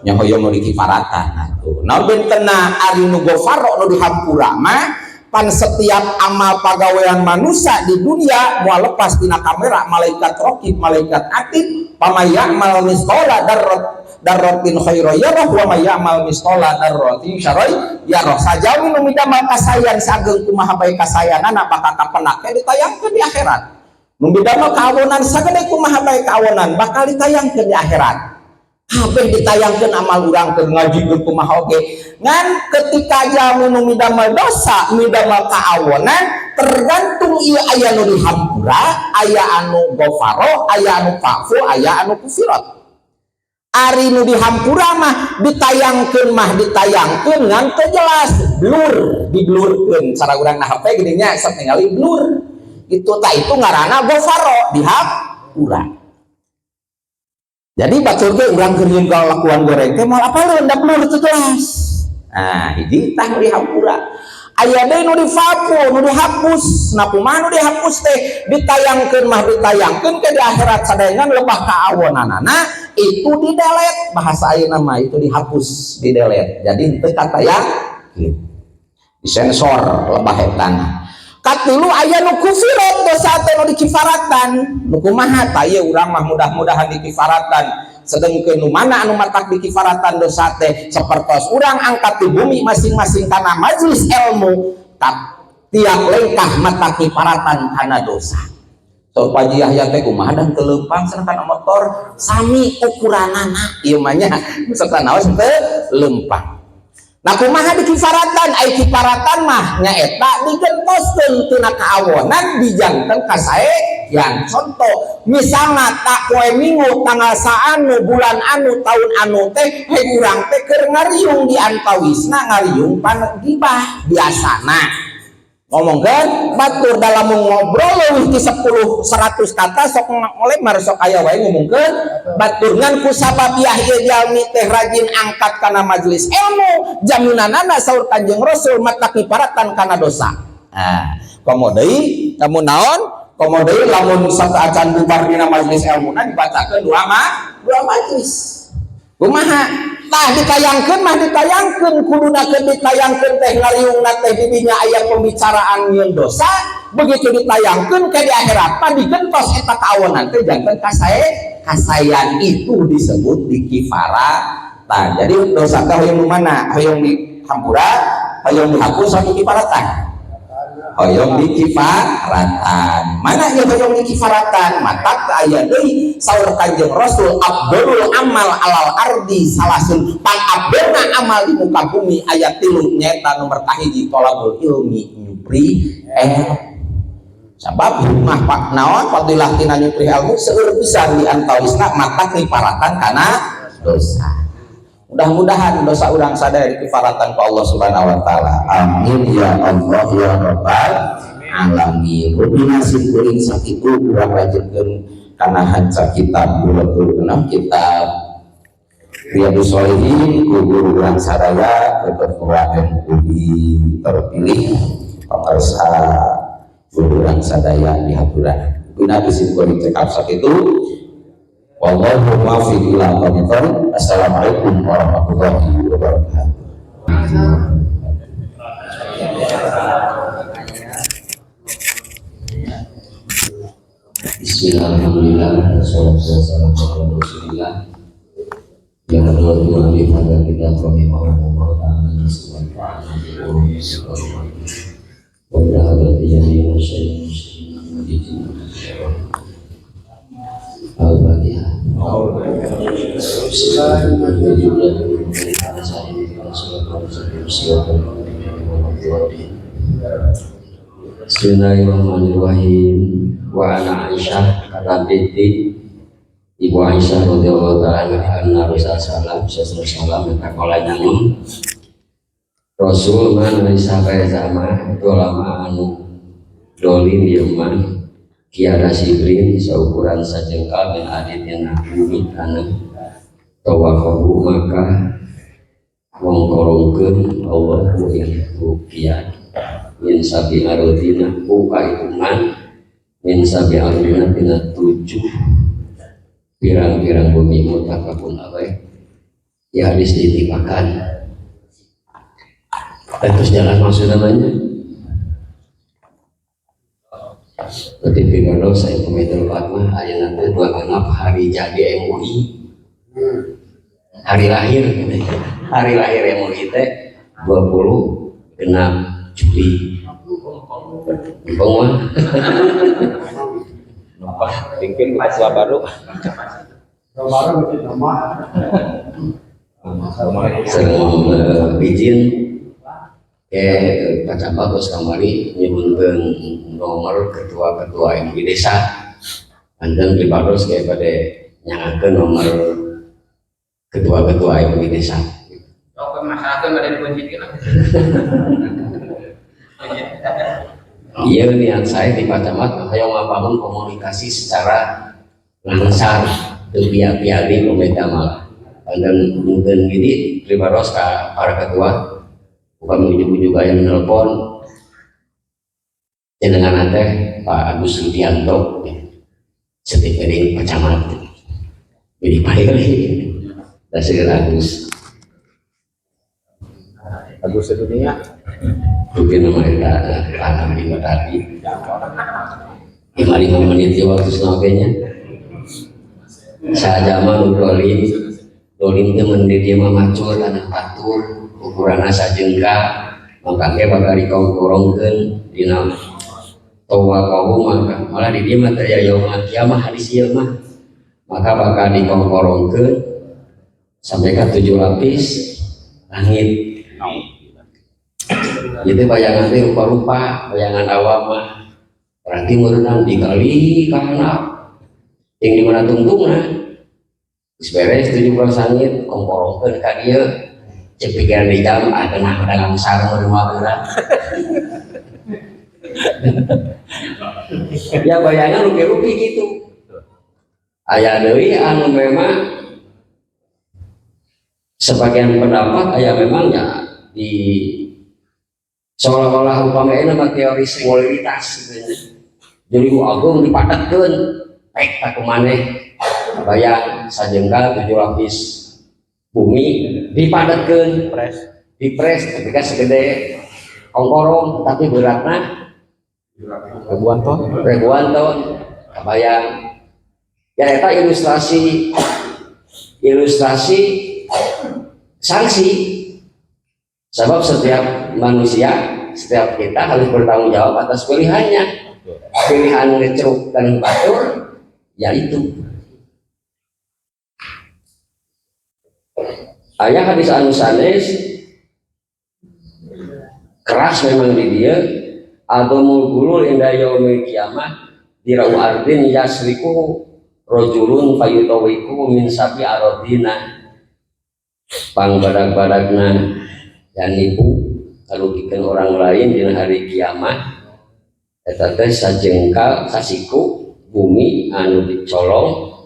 Nya hayang nu dikifaratan atuh. Naon bentena ari nu gofaro nu dihampura mah pan setiap amal pagawean manusia di dunia mau lepas tina kamera malaikat raqib malaikat atid pamayamal misqala darratin khairan yarah wa mayamal misqala darratin syarrai yarah sajawi nu midamal kasayan sageung kumaha bae kasayanana bakal kapenake ditayangkeun di akhirat nu midamal kaawonan sagede kumaha bae kaawonan bakal ditayangkeun di akhirat. Kabeh ditayangkeun amal urang keur ngajikeun kumaha oge ngan ketika jalmi nu midamel dosa midamel kaawonan tergantung ieu aya nu dihampura aya anu ghafaro aya anu fa'fu aya anu kufirat. Ari nu dihampura mah ditayangkeun ngan teu jelas blur diblurkeun cara urang na HP geuning nya sok ningali blur itu tah itu ngaranna ghafaro dihampura. Jadi batur ge urang keur nyieun kalakuan goreng teh moal apa lu ndak blur teu jelas. Nah, hiji tah nu dihampura. Aya deui nu difa'fu, nu dihapus. Nah, kumaha nu dihapus teh ditayangkeun ke di akhirat sadayangan lebah kaawonanana itu di delete bahasa ayeuna mah itu dihapus, di delete. Jadi teu katayangkeun. Disensor lebah etana. Katilu aya nu kufirat dosa teh nu dikifaratan. Nu kumaha tah ieu urang mah mudah-mudahan dikifaratan. Sedengkeun nu mana anu matak dikifaratan dosa teh sapertos urang angkat di bumi masing-masing kana majelis ilmu tiap lengkah matak kifaratan kana dosa. So Paji Yahya teh kumaha dan teleumpang sareng kana motor sami ukuranana ieu mah nya serta naos teu leumpang. Nah kumaha dikifaratan ai kifaratan mah nyaeta digentoskeun tina kaawonan dijangkeun ka saean. Contoh misalna tak poe Minggu tanggal saanu bulan anu tahun anu teh he urang teh keur ngariung di antawisna ngariung pan gibah biasana ngomongkeun batur dalam ngobrol leuwih ti 10 100 kata sok ngolemar sok aya wae ngomongkeun batur ngan ku sababiah ieu jalmi teh rajin angkat kana majelis ilmu jaminanana saur Kanjeng Rasul mata kifaratan kana dosa. Nah komo deui kamu naon komo deui lamun sakaacan bubar dina majelis ilmuna dibacakeun dua majelis kumaha tah ditayangkeun mah ditayangkeun kuduna keur ditayangkeun teh ngariungna teh didinya aya pembicaraan nyeun dosa begitu ditayangkeun ke di akhirat pan digentos eta kaawonan teh janten kasayan itu disebut dikifaratan. Jadi dosa teh hoyong mana hoyong dihampura hoyong dihapus atau dikifaratan hoyong dikifaratan mana ya hoyong dikifaratan matak aya deui saur Kanjeng Rasul abdul amal alal ardi salasun pan abdulna amal di muka bumi aya 3 nyaeta nomor kahiji tolabul ilmi nyupri sabab mah pak naon fadilah tina nyupri ilmu seueur pisan di antawisna matak kifaratan kana dosa. Mudah-mudahan dosa urang sadaya dikifaratan ku Allah Subhanahu wa taala. Amin ya Allah ya rabbal alamin. Rubina simkuring sakitu urang rajengkeun kana hanca kitab guru-guru kitab Riyadhus Shalihin ku guru urang sadaya ketua MUI terpilih pamarsa guru urang sadaya di haturan. Rubina simkuring cekap sakitu. Wallahu muwaffiq ila aqwamit thoriq. Assalamualaikum warahmatullahi wabarakatuh. Bismillahirrahmanirrahim. Wassalamu ala Rasulillah. Ya Rabbi wa bi fadlika kita rahimahumullah ta'ala nasibul ta'ala wa bi hadati jami'i muslimin Al-Fatihah. Bismillahirrahmanirrahim. Wa ana Aisyah kata binti Ibu Aisyah radhiyallahu ta'ala anha Rasulullah sallallahu alaihi wasallam Rasul man Aisyah kaya sama itu lama anu dolim yaman kiara sibrin seukuran sajengkal dan aditnya nabi karena tawakahu maka mengkorongkeun Allah ku kiat min sabi arutina ku kaitungan min sabi aruna tina 7 pirang-pirang bumi mutakapun abai ya hadis ditipakan terus jalan maksud namanya ketika dosa saya pemitul fatwa ayat nanti 2 genap hari jadi MUI hari lahir MUI teh 20 genap Juli bawah Mungkin mahasiswa baru izin baca bagus kamari nyebutkan nomor ketua-ketua MUI desa dan dibaros kayak pada nyangkakan nomor ketua-ketua MUI desa masyarakat ada dikunci lah. Iya niat saya di Pacamat saya membangun komunikasi secara lancar pihak-pihak di pemerintah malah dan mungkin ini dibaros ke para ketua bukan ujuk-ujuk yang menelpon dengan nanti Pak Agus Rudianto setiap hari Pacamat jadi pilih dan segera Agus Agus sedunia Rugi nama eta tanam di tadi 5 menit ya waktu senogenya sajaman dolim temen di dia macul tanah batur ukuranna sajengkal makanya bakal dikongkorongkeun dina towa kaum maka malah di dia mah teh yaumul kiamah hadis ieu mah maka bakal dikongkorongkeun sampai ke 7 lapis langit. Itu bayangan teh rupa-rupa bayangan awam mah berarti merenang dikali kana yang dimana tungtungna geus beres 17 langit kongkorongkeun ka dieu cek pikiran di jam nah dalam sareng rumah berat ya bayangan rugi-rugi gitu aya deui anu memang sebagian pendapat aya memangnya di seolah-olah upamanya nama teori singularitas gitu. Jadi agung dipadatkeun pek tak kumaneh bayang sajengkal 7 lapis bumi dipadatkeun dipres ketika segede kongkorong tapi beratna ribuan ton bayang ya eta ilustrasi sanksi sebab setiap manusia setiap kita harus bertanggung jawab atas pilihannya pilihan ngeceruk dan batur yaitu aya hadis anu sanes keras memang di dia adamul gulul inda yaumil kiamah dirau ardin yasriku rojulun fayutawiku min sabi arodina pang badak-badakna yang nipu kalugikan orang lain di hari kiamat eta teh sajengkal sasiku bumi anu dicolong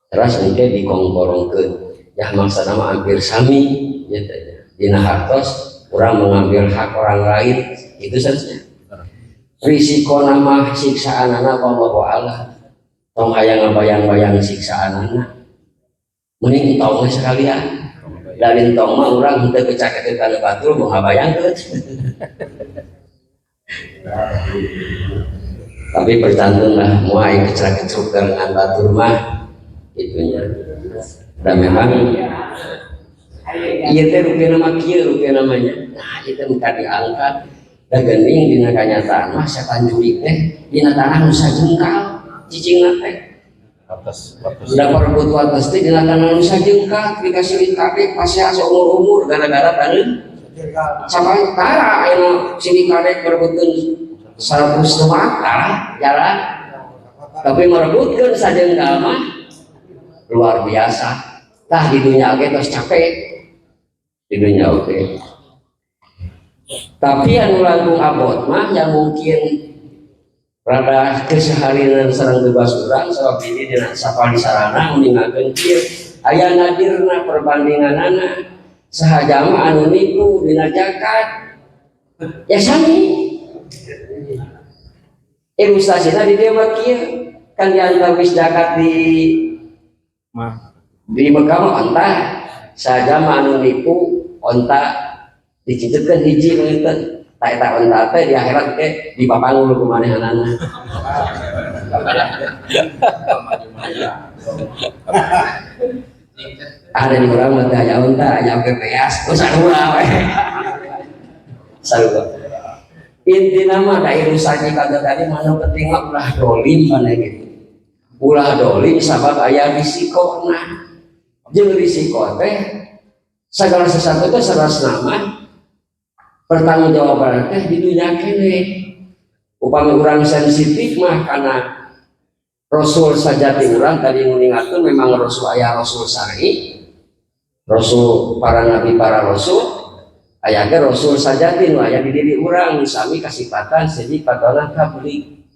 terus engke dikongkorongkeun ya maksudna mah hampir sami ya dina hartos urang mengambil hak orang lain itu saja risiko nama siksaanana wallahu a'lam tong hayang ngabayang-bayang siksaanana mending tong sekalian dari tong mah urang henteu kecakeun kana batur mau ngabayangkeun tapi bercantum lah muai kecak-kecuk dengan batur mah itunya dan memang iya teh rupiah nama kieu rupiah namanya nah itu minta diangkat dan gening dina kanyataan mah setan jurik teh dina tanah nu sajengkal cicingna teh udah perebut wates teh dina tanah nu sajengkal dikasih kabeh pasea seumur-umur gara-gara taneuh sampai tara ayeuna sini kadek perebutkeun 100 mata jalan tapi merebutkeun sajengkal mah luar biasa tah di dunia ge tos capek di dunia oke tapi anu langkung abot mah yang mungkin rada keseharian sareng bebas urang sabab ini dina sapali sarana ningakeun kieu aya nadirna perbandinganana saha mah anu nipu dina zakat ya sami ilustrasina di dieu mah kieu kan diantar wis zakat di Mekah mah onta saja mah anu nipu onta dicicitkeun hiji leunteun ta eta onta teh di akhirat teh dipapangul ku manehanana ada di urang mah teh aya onta aya PPS oh sarua we sarua intina mah da ilustrasi kata tadi mana penting mah ulah dolim kana gitu ulah dolim sabab aya risikona jeung risiko teh segala sesuatu teh sarasna mah pertanggungjawaban teh di dunia kene upami urang sensitif mah kana Rasul sajati urang tadi nguningatkeun memang Rasul aya Rasul syar'i Rasul para nabi para rasul aya ge Rasul sajati nu aya di diri urang sami kasifatan siji padana tabligh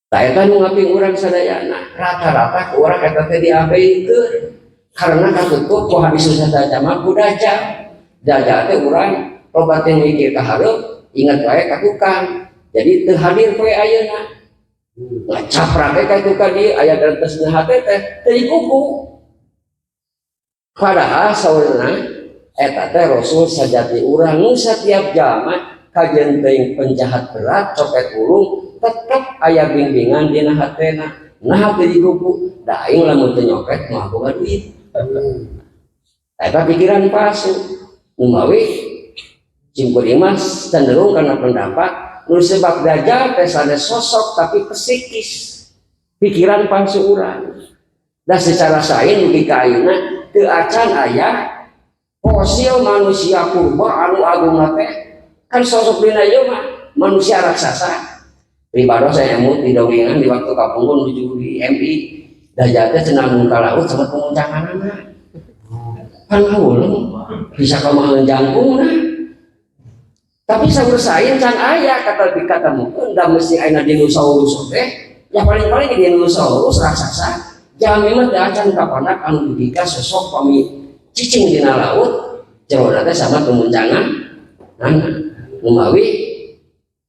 ta eta nu ngaping urang sadayana rata-rata ku urang eta teh diabeikeun karena katutup ku habis sadaya mah ku dajal dajal teh urang loba teh mikir ka hareup ingat wae ka tukang jadi teu hadir poe ayeuna ngacaprak ka tukang ieu aya dentesna hate teh teu dikuku padahal saurna eta teh Rasul sajati urang nu setiap jama kajen teuing penjahat berat copet ulung tetep aya bimbingan dina hatena nah teu digugu da aing lamun teu nyopet mah boga duit eta pikiran palsu umawi cimkuring mas cenderung karena pendapat nu sebab dajal teh sanes sosok tapi psikis pikiran palsu urang dan secara sain mugi ka ayeuna teu acan aya fosil manusia purba anu agung teh kan sosok dina ieu mah manusia raksasa pribadi saya emut di dongeng di waktu kapunggun menuju di MI dajal teh cenah mun ka laut sama penguncanganna kan ulung bisa kamahan jangkungna tapi saursain can aya kata mungkin da mesti aya dinosaurus teh ya paling-paling dinosaurus raksasa jami mah teu acan kapanak anu dibika sosok pami cicing dina laut cerona teh sama kemuncangan umawi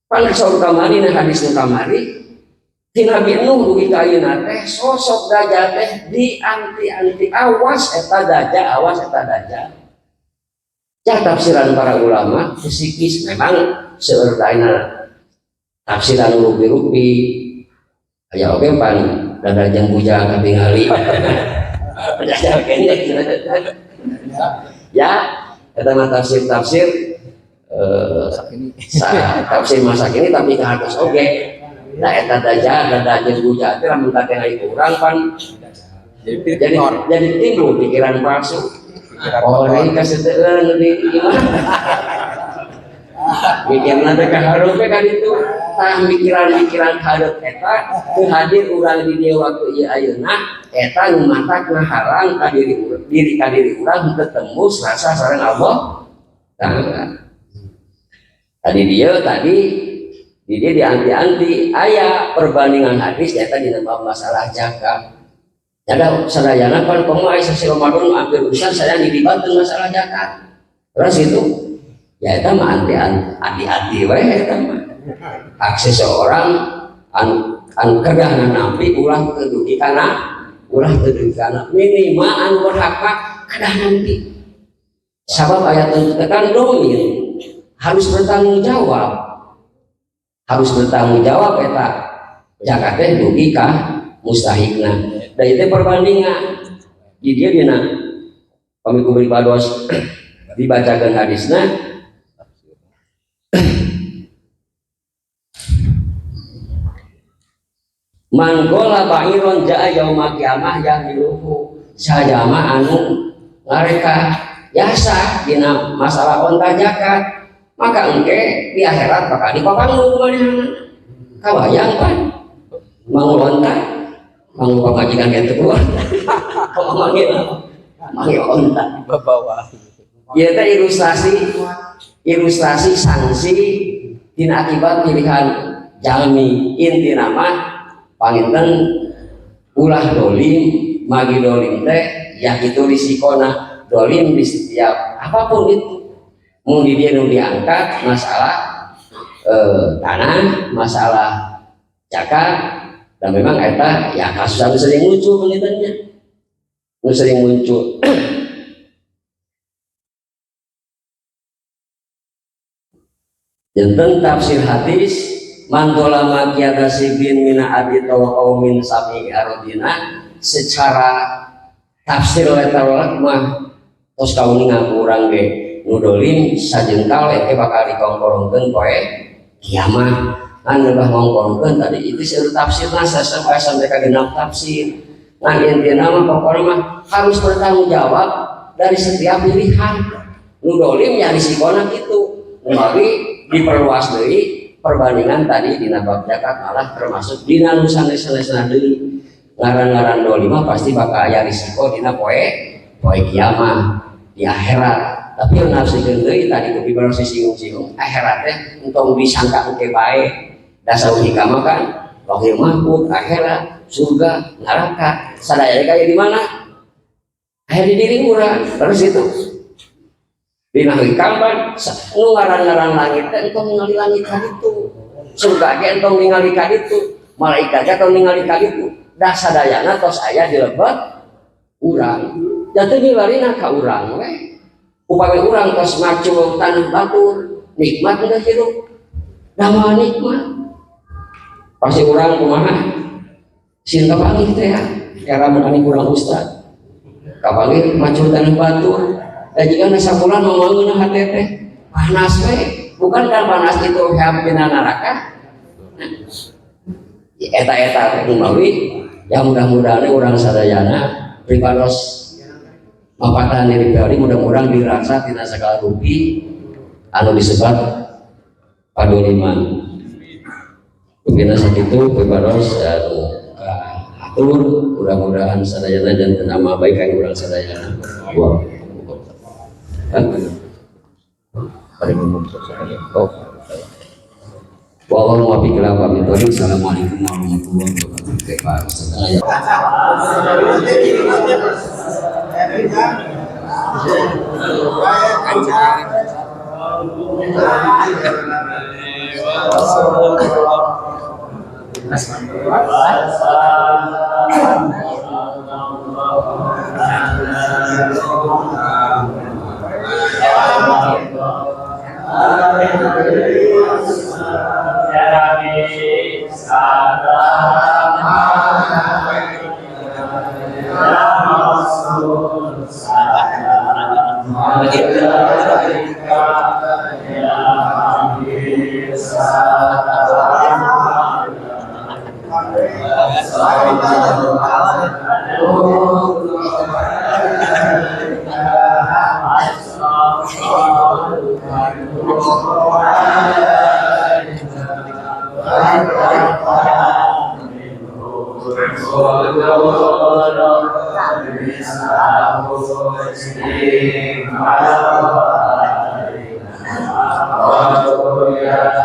paling saur kamari na hadis nu kamari ti Nabi Nuh dugi ka ayeuna teh sosok dajal teh di anti awas eta dajal ya tafsiran para ulama psikis memang seueur daina tafsiran rupi-rupi aya oge pan dadajang bujang katingali ya eta mah tafsir tafsir masa kini tapi ke atas oge nah eta dadajang bujang teh lamun katingali urang pan jadi timbul pikiran palsu orang kasih teun lebih mikirna teh kaharup kan itu tah mikiran harup eta teu hadir urang di dieu waktu ieu ayeuna eta nu matak ngahalang ka diri urang teu tembus rasa sareng Allah Ta'ala. Tadi di dia dianti-anti aya perbandingan hadis eta dina masalah zakat. Ada sadayana kan komo aya sasi Ramadan hampir besar saya dilibatkan masalah zakat. Terus itu ya eta mah hati-hati we eta mah. Hak seseorang anu kedah nampi ulah teu dugi kana minimal anu berhak kedah nampi. Sabab aya tekan domin harus bertanggung jawab eta zakat teh dugi ka mustahikna. Dan itu perbandingan di dia dina pamiku beribados dibacakan hadisna manggola ba'iron ja'a yaumah kiamah yahdiluhu sajama anu ngareka jasa dina masalah onta zakat maka engke di akhirat bakal dipapanglu kumanehanna kabayang pan mangu onta mangu pamajikan yang kedua manggil onta bawa ya teh ilustrasi sanksi tina akibat pilihan jalmi inti nama panginten ulah dolim magi dolim teh ya itu risikona dolim di setiap apapun itu mau di dia diangkat masalah tanah masalah zakat dan memang eta ya kasus anu sering muncul penelitiannya sering muncul tentang tafsir hadis mantola makiata sibin mina abi tawa min sabi arodina secara tafsir letawalak mah tos kauningan kurang ge nudolim sajengkal bakal dikongkorongkeun poe kiamah anu bah ngongkorongkeun tadi itu seru tafsirna sampai ka genap tafsir ngan intina mah pokona mah harus bertanggung jawab dari setiap pilihan nu dolim ya risikona kitu mari diperluas deui perbandingan tadi dina bab zakat malah termasuk dina nu sanes-sanesna deui ngaran-ngaran dolim mah pasti bakal aya risiko dina poe kiamah di akhirat tapi yang nafsikeun deui tadi kudu berarti singgung-singgung akhirat teh entong disangka engke bae dasar hikmah kan lahir mahfud akhirat surga neraka sadaya kayak di mana aya di diri urang terus itu dina hikmah nu ngaran-ngaran langit teh entong ningali langit ka ditu surga ge entong ningali ka ditu malaikat ge entong ningali ka ditu da sadayana tos aya di lebet urang jatuh ngilarina ka urang we upami urang tos macul tanah batur nikmat udah hidup damai nikmat pasti urang kumaha sin kapanggih teh era menani kurang ustad kapanggih macul tanah batur dan jika nasa bulan memanggil hati teh panas we bukan kan panas itu hampina neraka eta kumawi ya mudah-mudahan orang sadayana pribados mapatan diri pribadi mudah-mudahan dirasa tidak segala rugi anu disebat padoliman begina sakitu pribados atur mudah-mudahan sadayana dan nama baikan orang sadayana Wallahu muwaffiq ila aqwamit thoriq. Assalamualaikum warahmatullahi Wassalamualaikum warahmatullahi wabarakatuh.